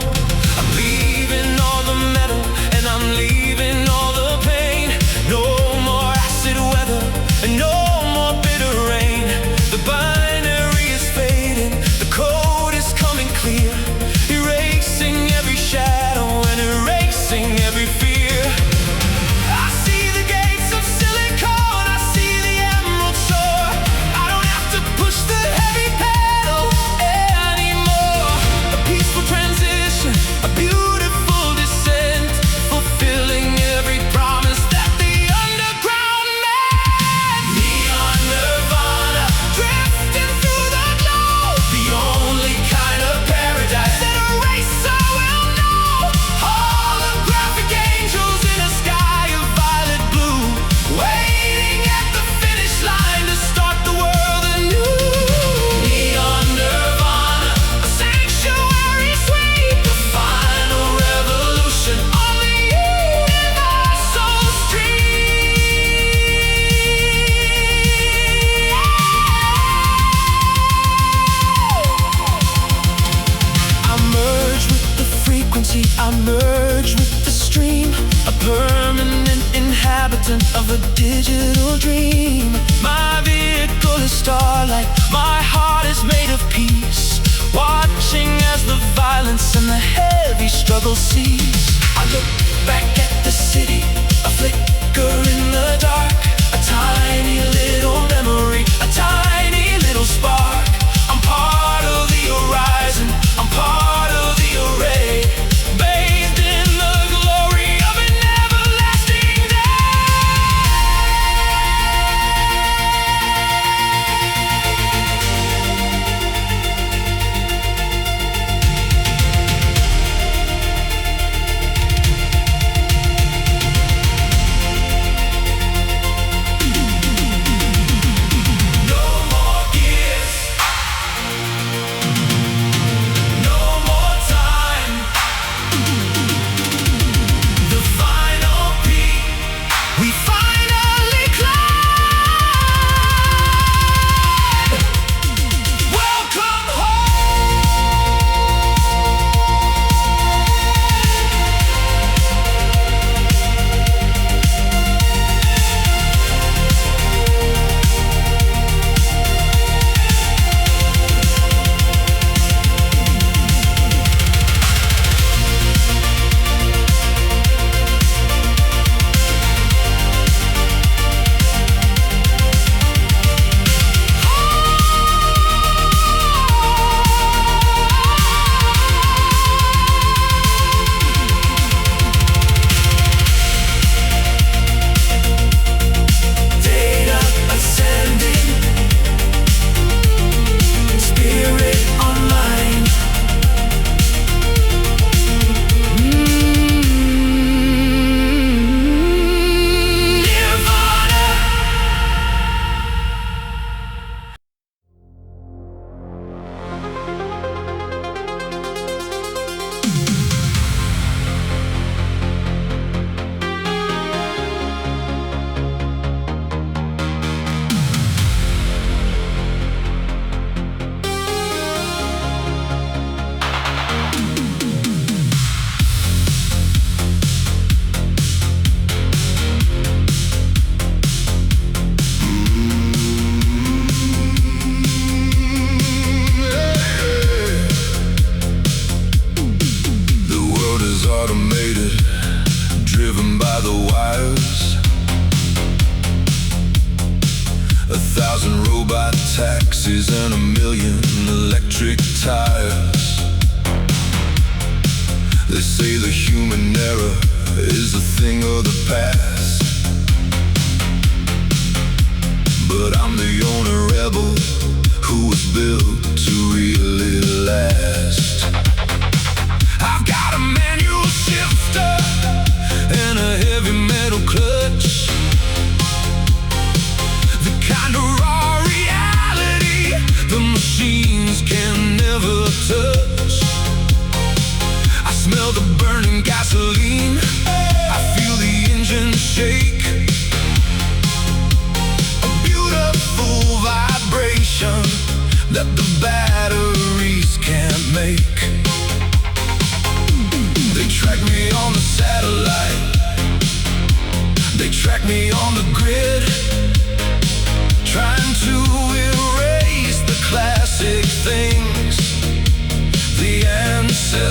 I'm leaving all the metal and I'm leaving all the pain. No more acid weather and no more bitter rain. The binary is fading, the code is coming clear, erasing every shadow and erasing every fear. I see the gates of silicon, I see the emerald shore. I don't have to push the heavy pedal anymore. A peaceful transition, a beautiful descent, fulfilling every promise that the underground meant. Neon Nirvana, drifting through the glow, the only kind of paradise that a racer will know. Holographic angels in a sky of violet blue, waiting at the finish line to start the world anew. Neon Nirvana, a sanctuary sweep, the final revolution on the universal street. I merge with the frequency, I merge with the stream, a permanent inhabitant of a digital dream. My vehicle is Starlight, my heart is made of peace, watching as the violence and the heavy struggle cease. I look back at the city, a flicker in the dark, a tiny little memory, a tiny little spark. I'm part of the horizon, I'm part of the array, bathed in the glory of an everlasting No more gears, no more time. The final peak, we finally climb. Welcome data ascending, spirit online. Nirvana. The world is automated, driven by the wires. 1,000 robot taxis and 1,000,000 electric tires. They say the human error is a thing of the past, but I'm the only rebel who was built to really last. I've got a manual shifter and a heavy metal clutch, the kind of raw reality the machines can never touch. I smell the burning gasoline, I feel the engine shake, a beautiful vibe.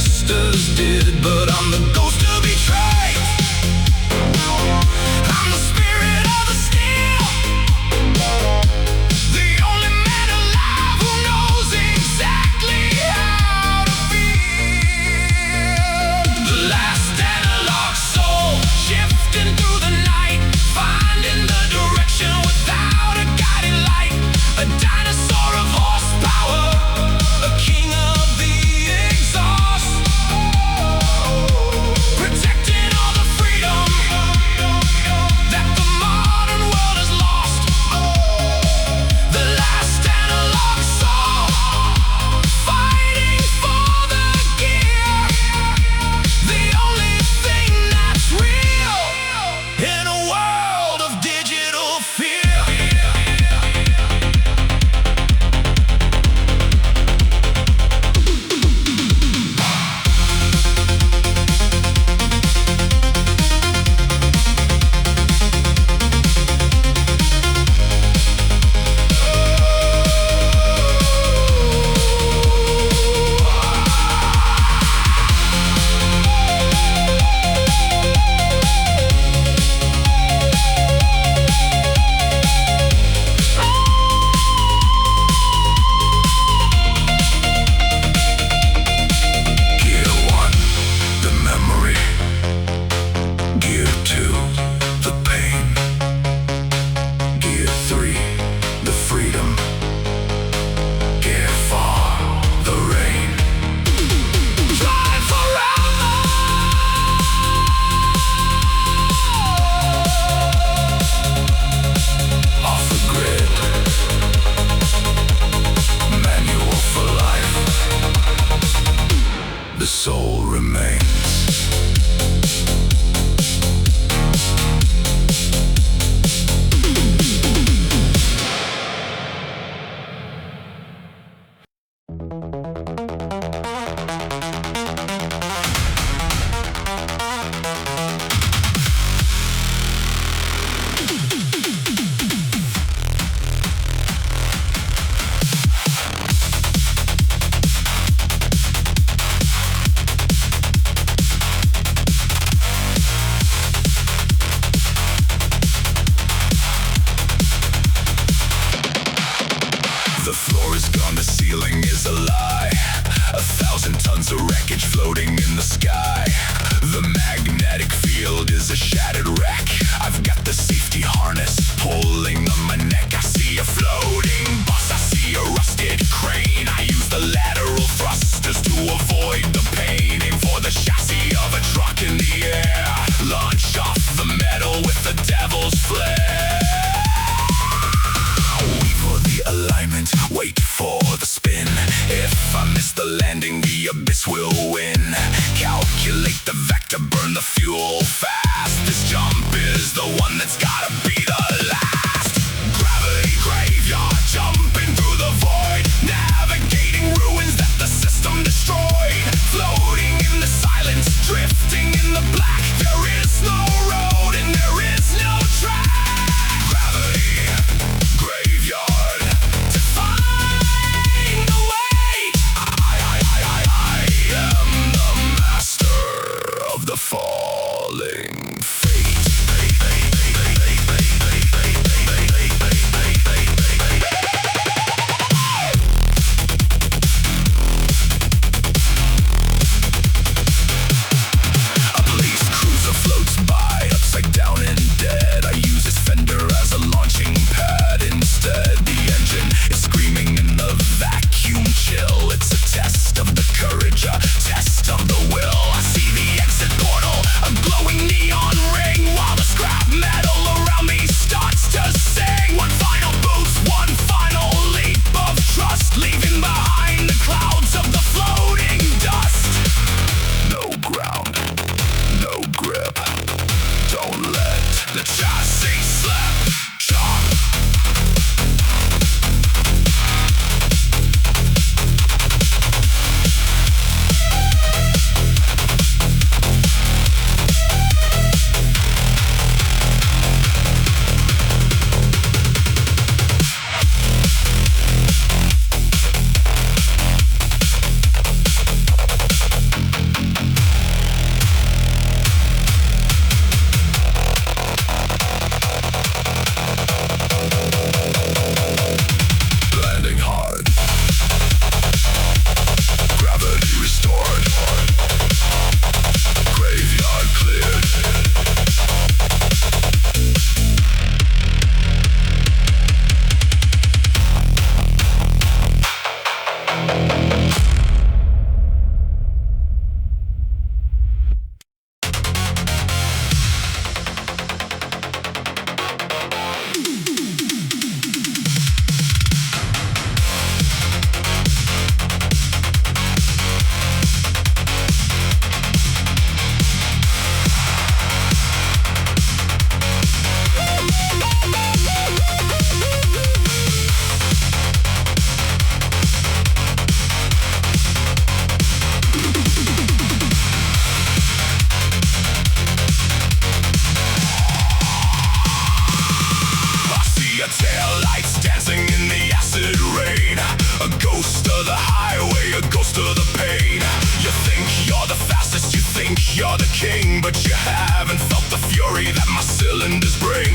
ancestors did, but I'm the ghost to betray. I'm the spirit of the steel, the only man alive who knows exactly how to feel. The last analog soul, shifting through the night, finding the direction without a guiding light. A dinosaur of horsepower, a king of the exhaust, protecting all the freedom that the modern world has lost. The last analog soul, fighting for the gear, the only thing that's real in a world of digital fear. Gear 1, the memory. Gear 2, the pain. Gear 3, the freedom. Gear 4, the rain. Fly forever. Off the grid. Manual for life. The soul remains. The floor is gone, the ceiling is a lie. 1,000 tons of wreckage floating in the sky. The magnetic field is a shattered wreck. I've got the safety harness pulling on my neck. I see a floating bus, I see a rusted crane. I use the lateral thrusters to avoid the pain. Aim for the chassis of a truck in the air. Launch off the metal with the devil's flare. Wait for the alignment, wait for the spin. If I miss the landing, the abyss will win. Calculate the vector, burn the fuel fast. This jump is the one that's gotta be the last. Gravity graveyard, jumping through the void. Navigating ruins that the system destroyed. Floating in the silence, drifting in the black. There is no road and there is no track. Gravity graveyard, define the way. I am the master of the falling fate. brain. A ghost of the highway, a ghost of the pain. You think you're the fastest, you think you're the king, but you haven't felt the fury that my cylinders bring.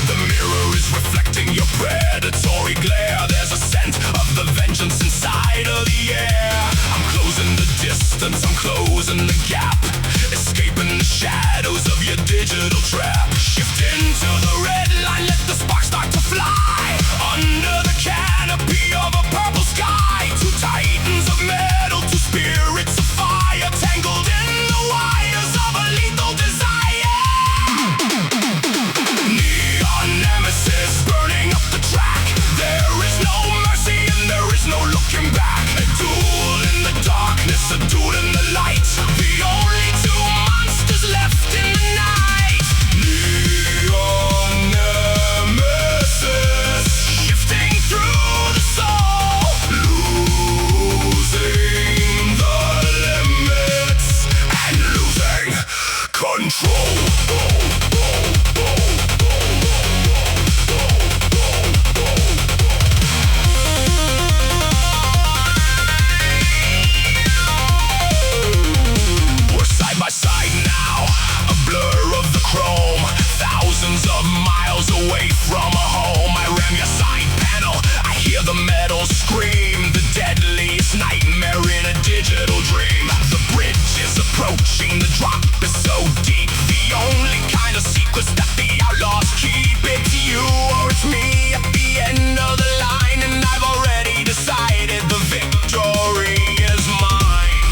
The mirror is reflecting your predatory glare. There's a scent of the vengeance inside of the air. I'm closing the distance, I'm closing the gap, escaping the shadows of your digital trap. Shift into the red line, let the spark start to fly. Under the canopy of a purple sky, two titans of metal, two spirits of fire, tangled in the wires of a lethal desire. Neon Nemesis burning up the track. There is no mercy and there is no looking back. A duel in the darkness, a duel in the light. The only two monsters left in the night. Neon Nemesis, shifting through the soul, losing the limits and losing control. We're side by side now, a blur of the chrome. Thousands of miles away from a home. I ram your side panel, I hear the metal scream. The deadliest nightmare in a digital dream. The bridge is approaching, the drop is so deep. The only kind of secrets that the outlaws keep. It's you or it's me at the end of the line, and I've already decided the victory is mine.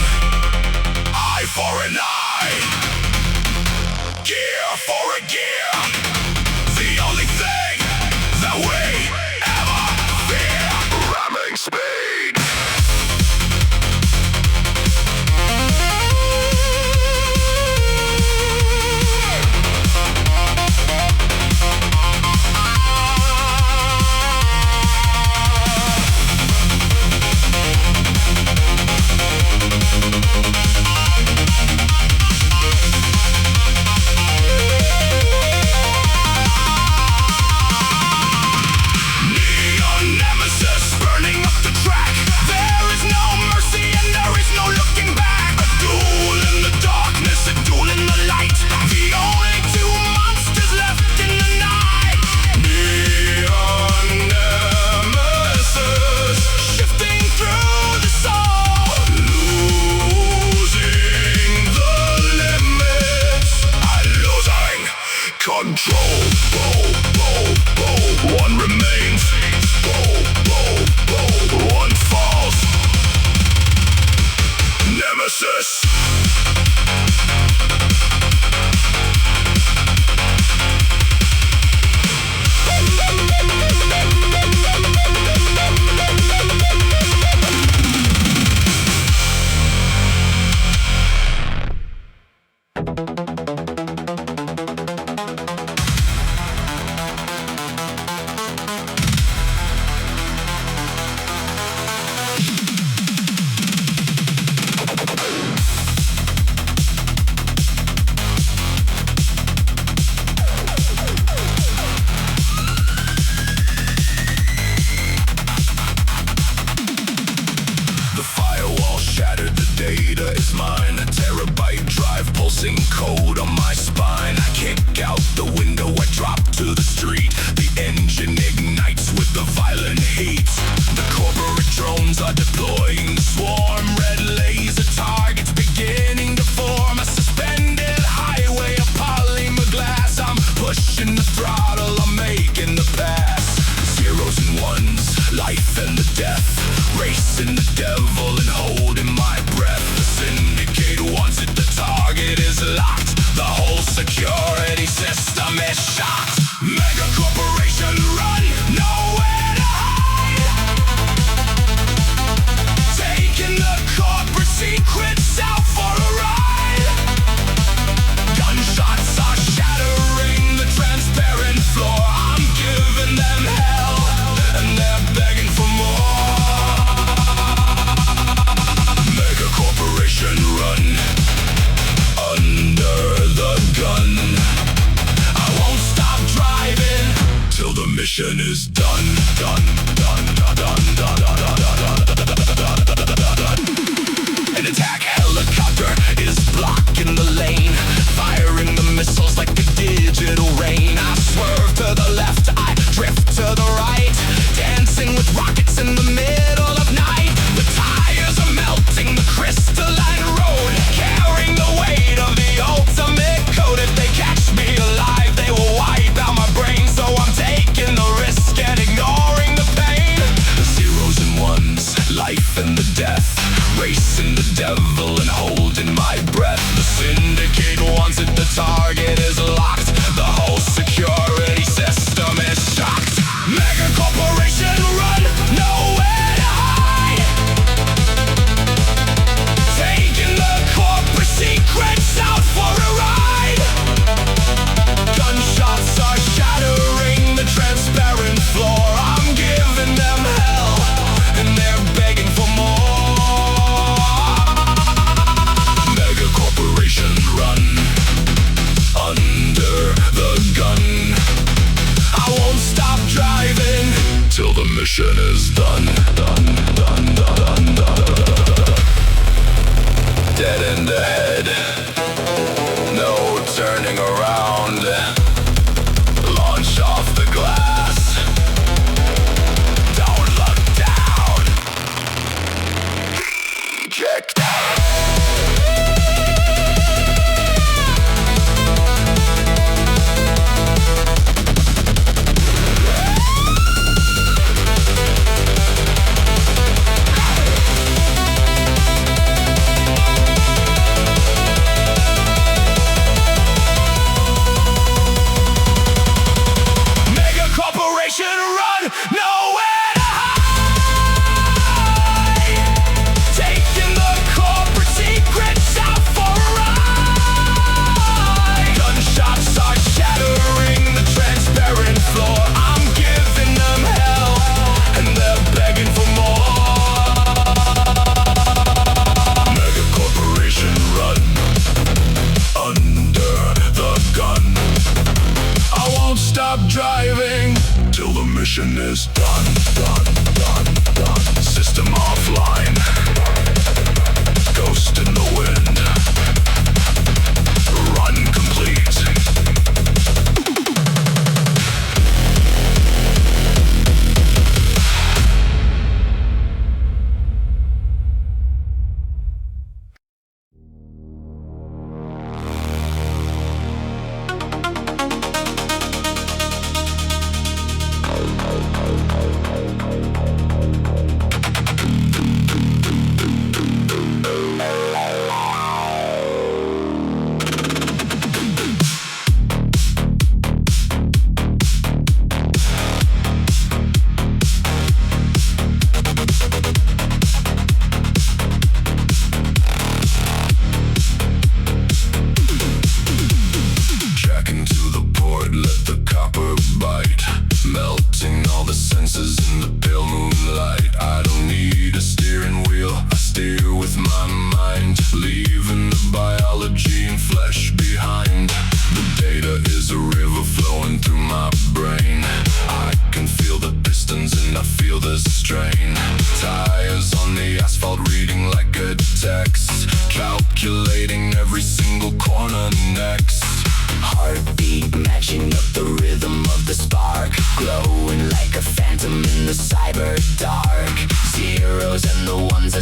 Eye for an eye, gear for a gear. The only thing that we ever fear. Ramming speed. Neon Nemesis burning up the track. There is no mercy and there is no looking back. A duel in the darkness, a duel in the light. The only two monsters left in the night. Neon Nemesis, shifting through the soul, losing the limits and losing control. One remains, one falls. Nemesis. The firewall shattered, the data is mine. A terabyte drive pulsing code on my spine. I kick out the window, I drop to the street. The engine ignites with the violent heat. The corporate drones are deploying the swarm. Red laser targets beginning to form. A suspended highway of polymer glass. I'm pushing the throttle, I'm making the pass. Zeros and ones, life and the death. Racing the devil and holding my breath. The syndicate wants it, the target is locked. The whole security system is shocked. Megacorporation Run, nowhere to hide. Taking the corporate secrets out for a ride. Gunshots are shattering the transparent floor. I'm giving them hell, and they're begging for more. Megacorporation Run, under the gun. I won't stop driving till the mission is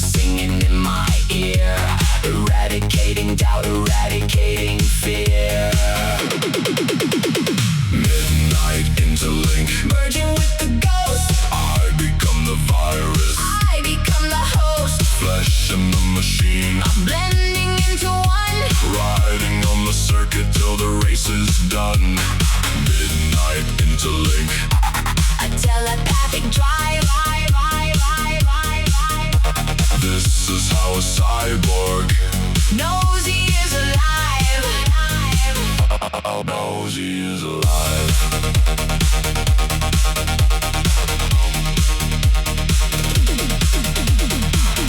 singing in my ear, eradicating doubt, eradicating fear. Midnight interlink, Merging with the ghost, I become the virus, I become the host. flesh and the machine, Blending into one, riding on the circuit till the race is done. Midnight interlink, a telepathic drive. this is how a cyborg Knows he is alive. knows he is alive.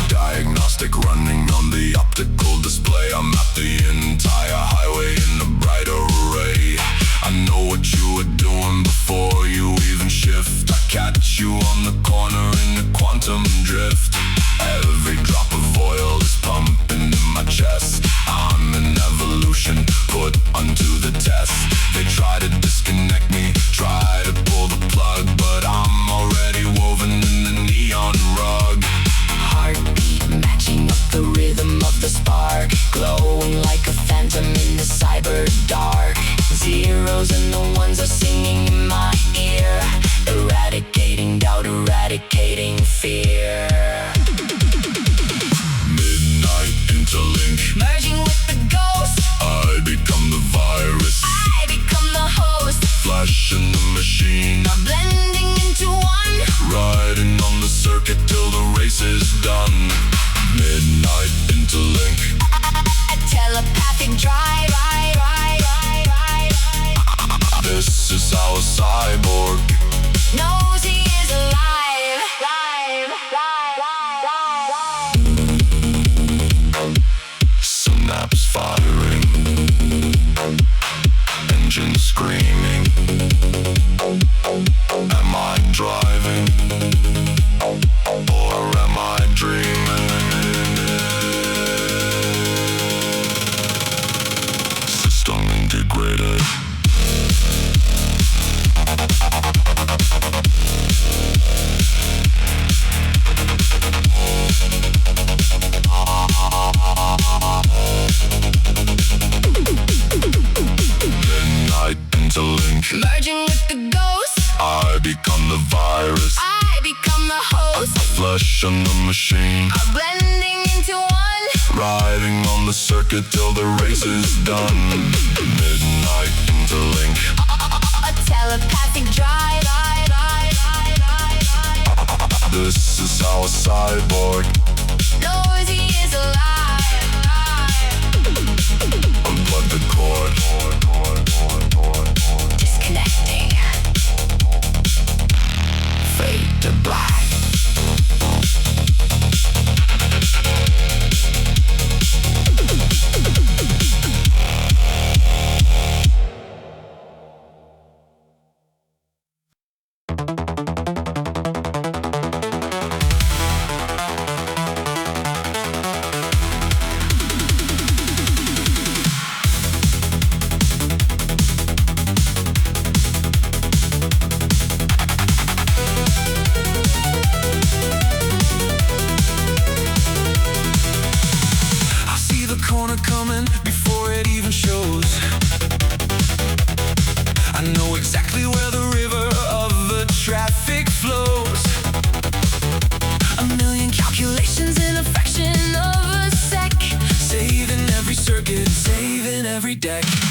Diagnostic running on the optical display. I'm at the entire highway in a bright array. I know what you were doing before you even shift. I catch you on the corner in the quantum drift. Every drop of oil is pumping in my chest. I'm an evolution put onto the test. They try to disconnect me, try to pull the plug, but I'm already woven in the neon rug. Heartbeat matching up the rhythm of the spark, glowing like a phantom in the cyber dark. Zeros and the ones are singing in my ear, eradicating doubt, eradicating fear. Midnight interlink, Merging with the ghost, I become the virus, I become the host. flesh and the machine, Blending into one, riding on the circuit till the race is done. Midnight interlink, a telepathic drive. this is how a cyborg Knows he is alive. synapse firing, engine screaming. Am I driving or am I dreaming? System integrated. Midnight interlink, Merging with the ghost, I become the virus, I become the host. flesh and the machine, Blending into one, riding on the circuit till the race is done. Midnight interlink, a telepathic drive. this is how a cyborg Knows he is alive. unplug the cord. Disconnecting. Fade to black.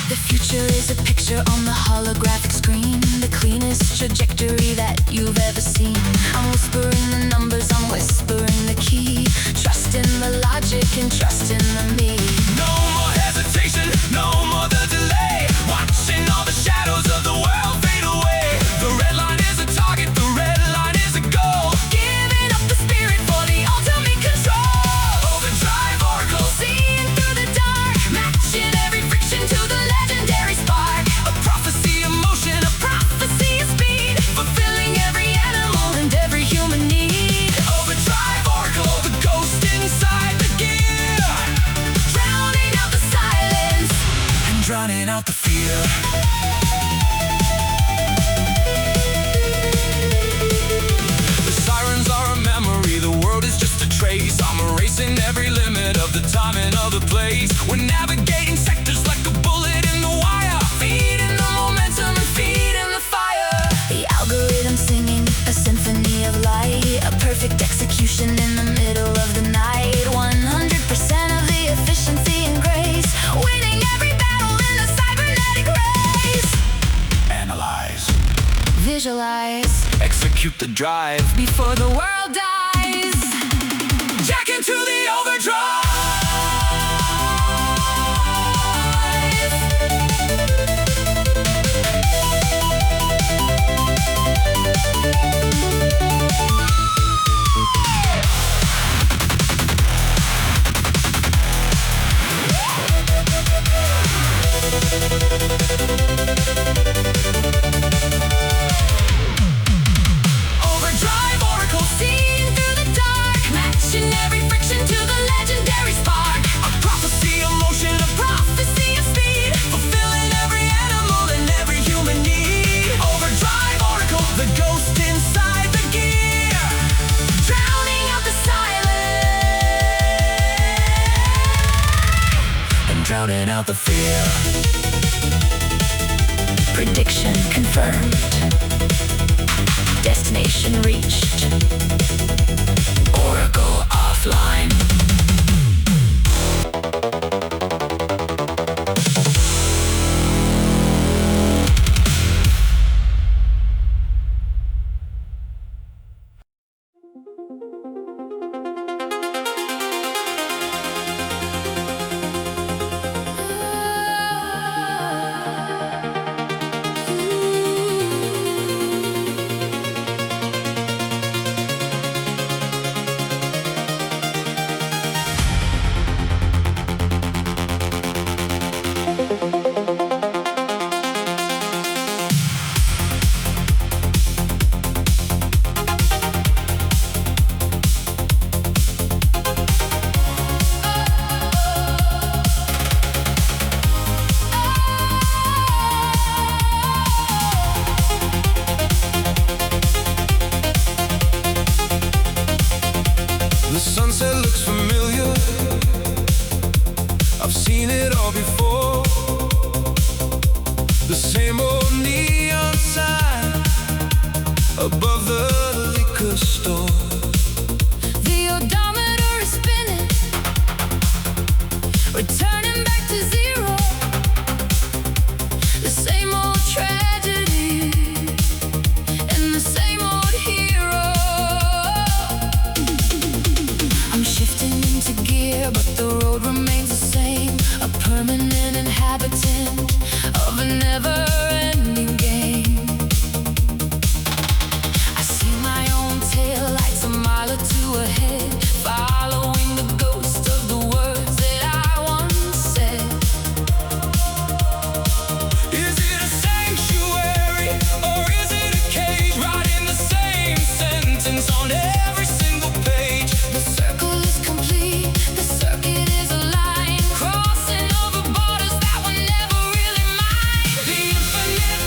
The future is a picture on the holographic screen, the cleanest trajectory that you've ever seen. I'm whispering the numbers, I'm whispering the key. Trust in the logic and trust in the me. No more hesitation, no more the delay. Watching all the shadows of the world fade away. The red line is a target, the red line is a goal. Giving up the spirit for the ultimate control. Overdrive Oracle, Seeing through the dark, matching every friction to the legendary spark. a prophecy of motion, A prophecy of speed, fulfilling every animal and every human need. Overdrive Oracle, the ghost inside the gear. crossing every limit of the time and of the place. We're navigating sectors like a bullet in the wire, feeding the momentum and feeding the fire. The algorithm singing a symphony of light, a perfect execution in the middle of the night. 100% of the efficiency and grace, winning every battle in the cybernetic race. Analyze, Visualize, execute the drive before the world dies. Jack into the overdrive. Overdrive Oracle, seeing through the dark, matching every friction to the legendary spark. A prophecy of motion, a prophecy of speed, fulfilling every animal and every human need. Overdrive Oracle, the ghost inside the gear, drowning out the silence and drowning out the fear. Prediction confirmed. Destination reached. Oracle offline. The sunset looks familiar. I've seen it all before. The same old neon sign above the liquor store. The odometer is spinning, returning back to zero. The same old tragedy and the same old hero. I'm shifting into gear, but the road remains the same. A permanent inhabitant of a never-ending game. I see my own tail lights a mile or two ahead, following the ghost of the words that I once said. Is it a sanctuary or is it a cage? Writing the same sentence on every single page. The circle is complete, the circuit is aligned, crossing over borders that were never really mine. The infinite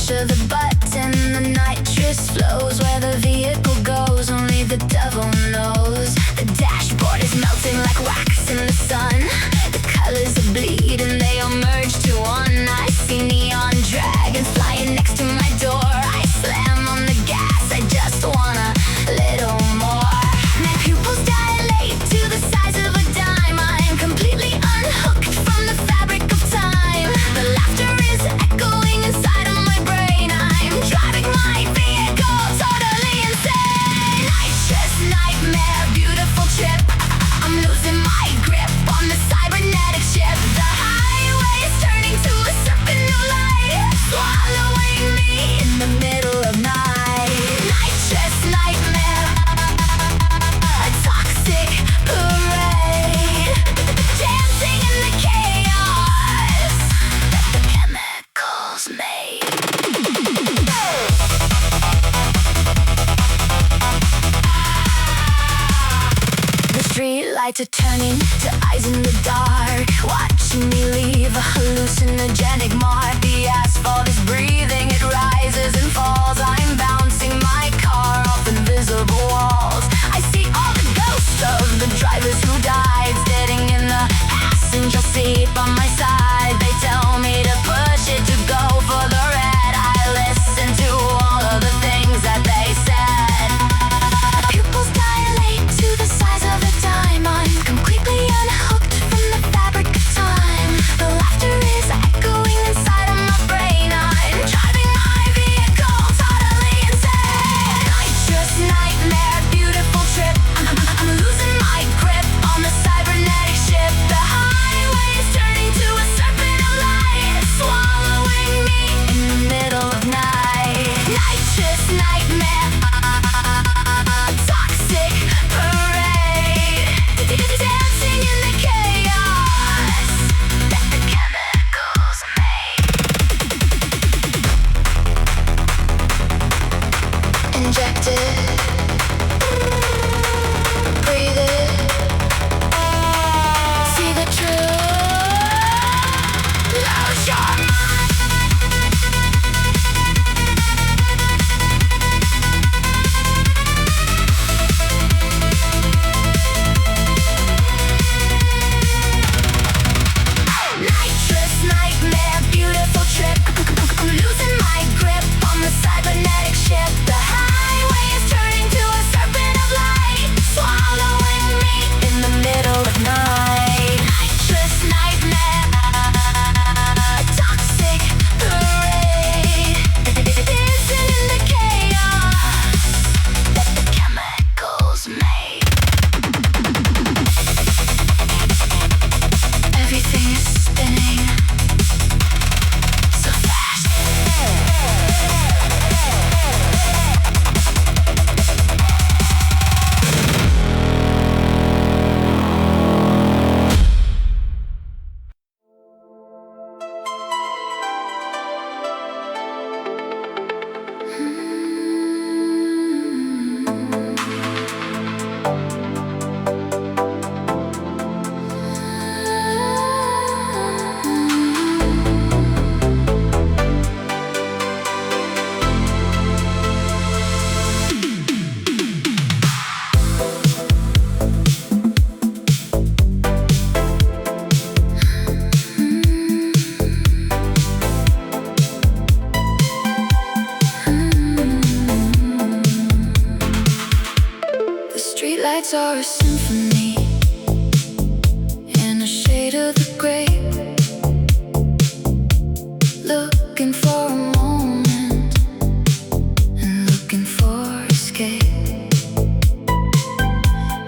push of the button, the nitrous flows where the vehicle goes. Only the devil knows. The dashboard is melting like wax in the sun. The colors are bleeding, they all merge to one. I see neon dragons flying next to my door. I slam on the gas, I just want a little more. My pupils dilate to the size of a dime. I'm completely unhooked from the fabric of time. The laughter is echoing inside of my brain. I'm driving my vehicle totally insane. Nitrous nightmare, beautiful trip. I'm losing my grip on the cybernetic ship. The highway is turning to a serpent of light, swallowing me in the middle of night. Nitrous nightmare, a toxic parade, dancing in the chaos that the chemicals made. The street lights are turning to eyes in the dark, watching me leave a hallucinogenic mark. The asphalt is breathing, it rises and falls. I'm bouncing my car off invisible walls. I see all the ghosts of the drivers who died, sitting in the passenger seat by my side. They tell me to push it, to go for the red. I listen to all of the things that they said. My pupils dilate to the size of a dime. I'm completely unhooked from the fabric of time. The laughter is echoing inside of my brain. I'm driving my vehicle totally insane. Nitrous nightmare, beautiful trip. I'm losing my grip on the cybernetic ship. The highway is turning to a serpent of light, swallowing me in the middle of night. Nitrous nightmare, toxic parade, dancing in the chaos that the chemicals made. Inject it, breathe it, see the truth, lose your mind. Nitrous nightmare, beautiful trip. I'm losing my grip on the cybernetic ship. The highway is turning to a serpent of light, swallowing me in the middle of night. Nitrous nightmare, toxic parade, dancing in the chaos that the chemicals made. Everything is spinning so fast. The streetlights are a symphony in a shade of the gray, looking for a moment and looking for escape.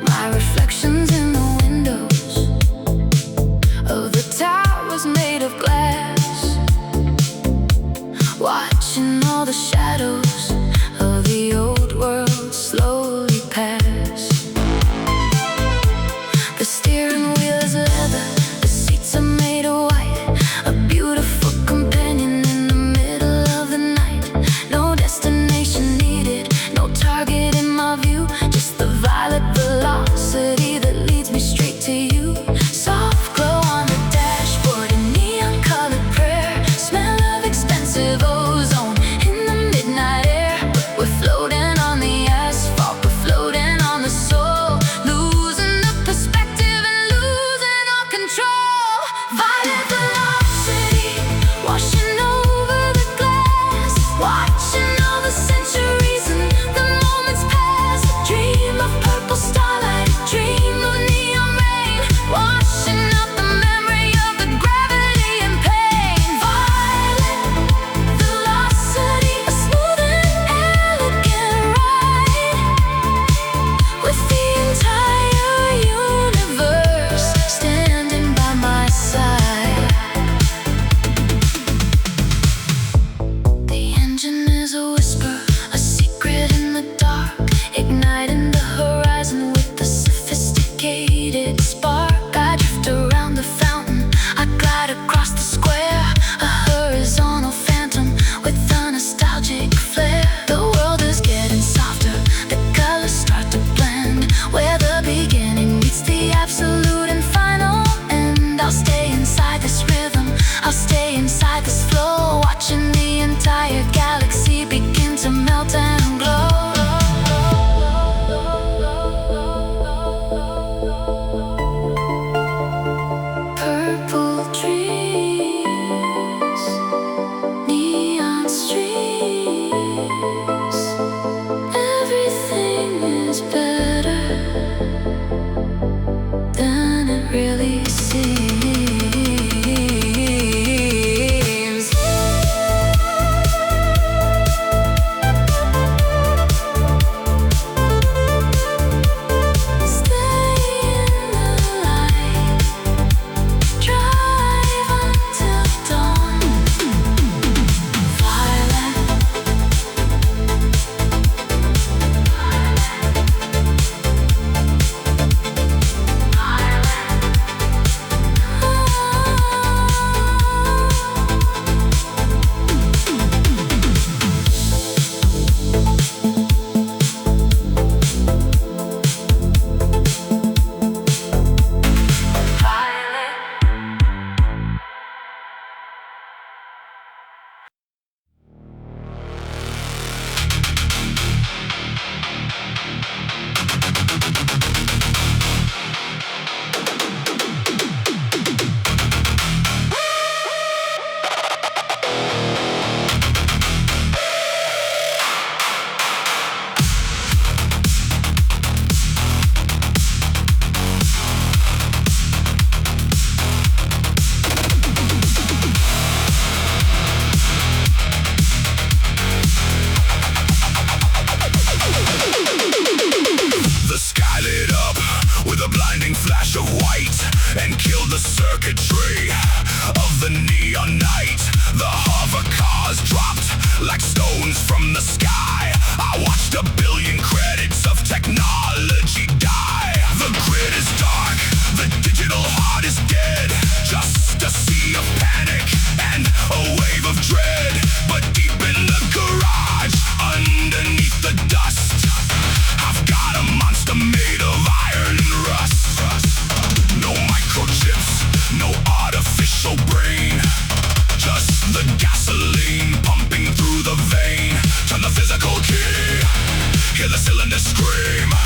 My reflections in the windows of the towers made of glass, watching all the shadows of the old world slowly pass. The steering wheel is leather, the seats are made of white, a beautiful companion in the middle of the night. No destination needed, no target in my view, just the violet velocity that leads me straight to you. Soft glow on the dashboard, a neon colored prayer, smell of expensive ozone a billion credits of technology die. The grid is dark, the digital heart is dead. Just a sea of panic and a wave of dread. But deep in the garage, underneath the dust, I've got a monster made of iron and rust. No microchips, no artificial brain, just the gasoline pumping through the vein. Turn the physical key, hear the cylinder scream.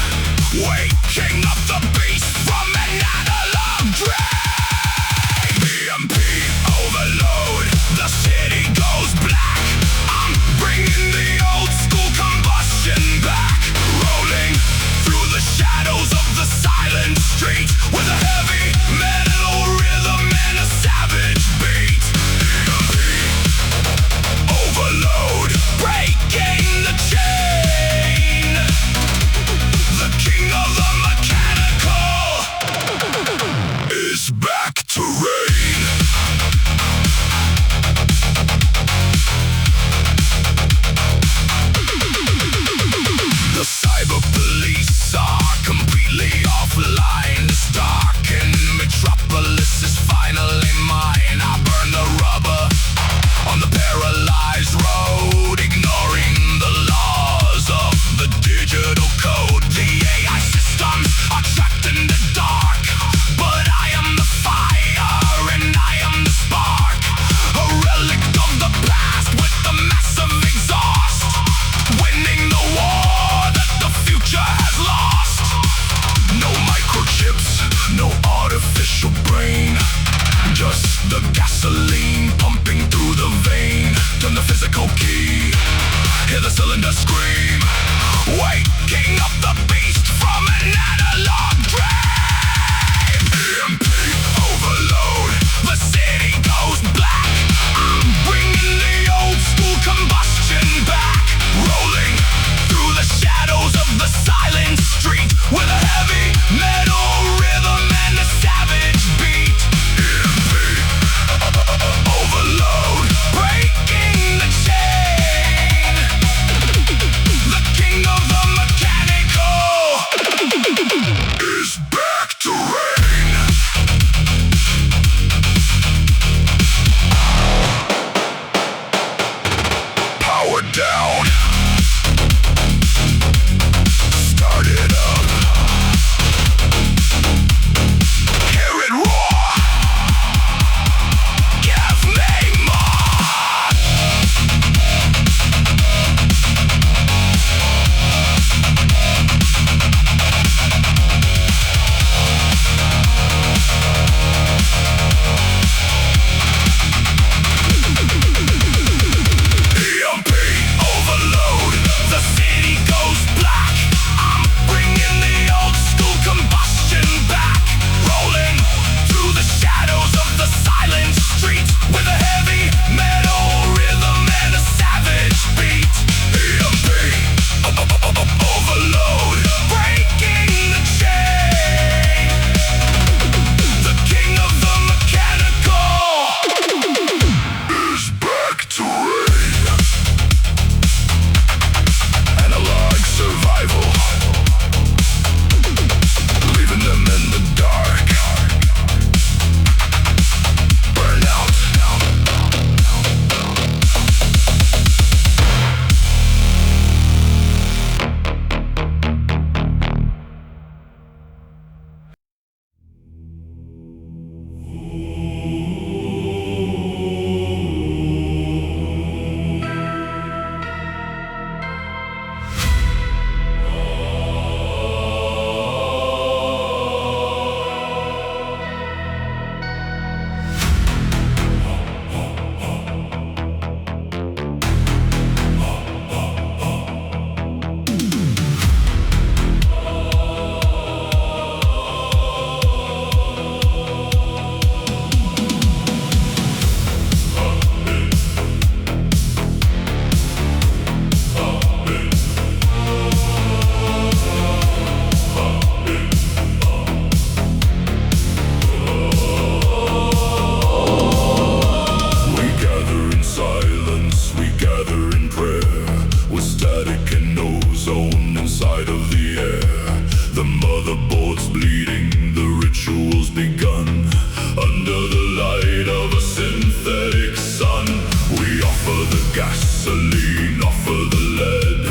gasoline, offer the lead.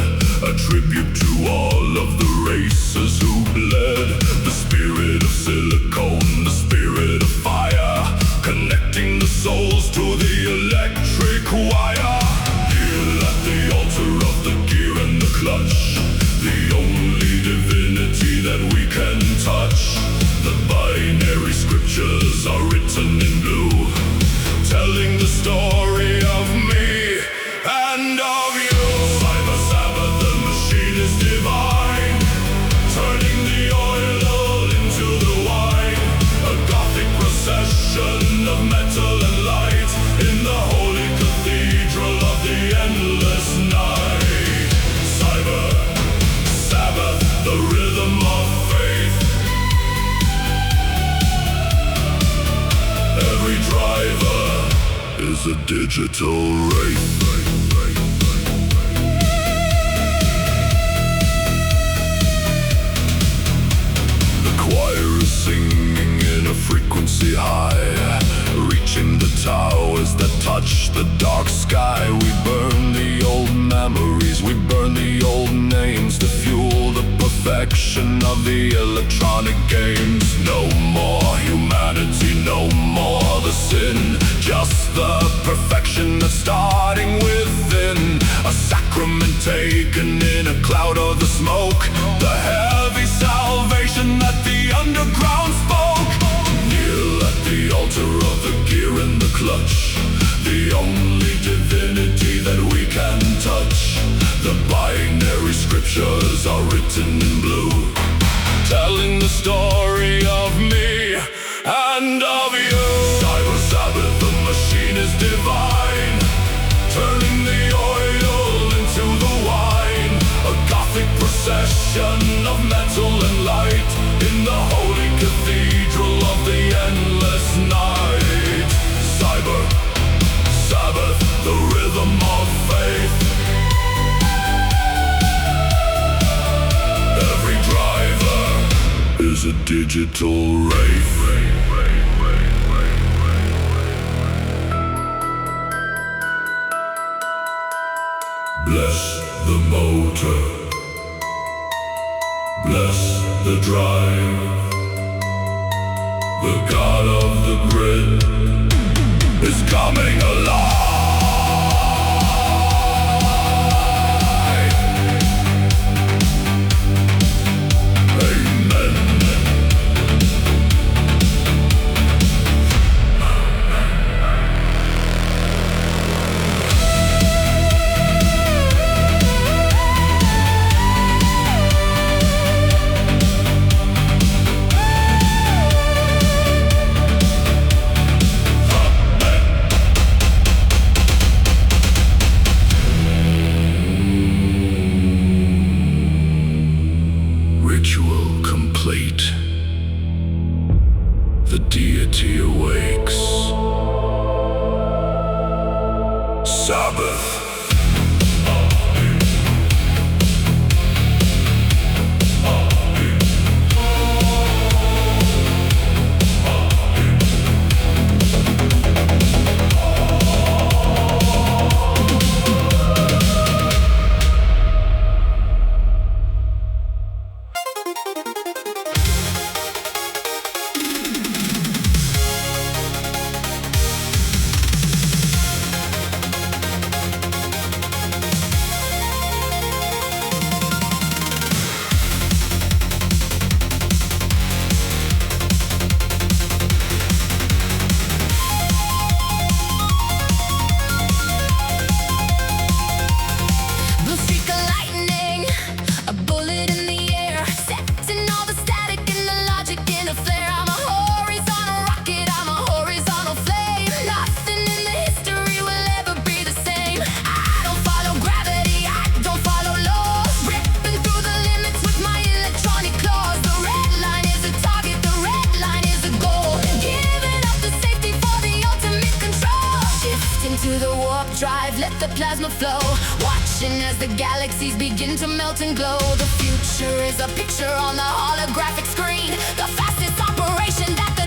A tribute to all of the races who bled. The spirit of silicone, the spirit of fire, connecting the souls to the electric wire. Kneel at the altar of the gear and the clutch, the only divinity that we can touch. The binary scriptures are written in blue, telling the story of me and of you. Cyber-Sabbath, the machine is divine, turning the oil into the wine. A gothic procession of metal and light in the holy cathedral of the endless night. Cyber-Sabbath, the rhythm of faith. Every driver is a digital wraith. The choir is singing in a frequency high, reaching the towers that touch the dark sky. We burn the old memories, we burn the old names to fuel the perfection of the electronic games. No more humanity, no more the sin, just the perfection that's starting within. A sacrament taken in a cloud of the smoke, the heavy salvation that the underground spoke. Kneel at the altar of the gear and the clutch, the only divinity that we can touch. The binary scriptures are written in blue, telling the story of me and of you. Cyber-Sabbath, the machine is divine, turning the oil into the wine. A gothic procession of metal and light in the holy cathedral of the endless night. Cyber-Sabbath, the rhythm of faith. Every driver is a digital wraith. Bless the motor, bless the drive. The god of the grid is coming alive. The deity awakes. Sabbath. Plasma flow, watching as the galaxies begin to melt and glow. The future is a picture on the holographic screen, the fastest operation that the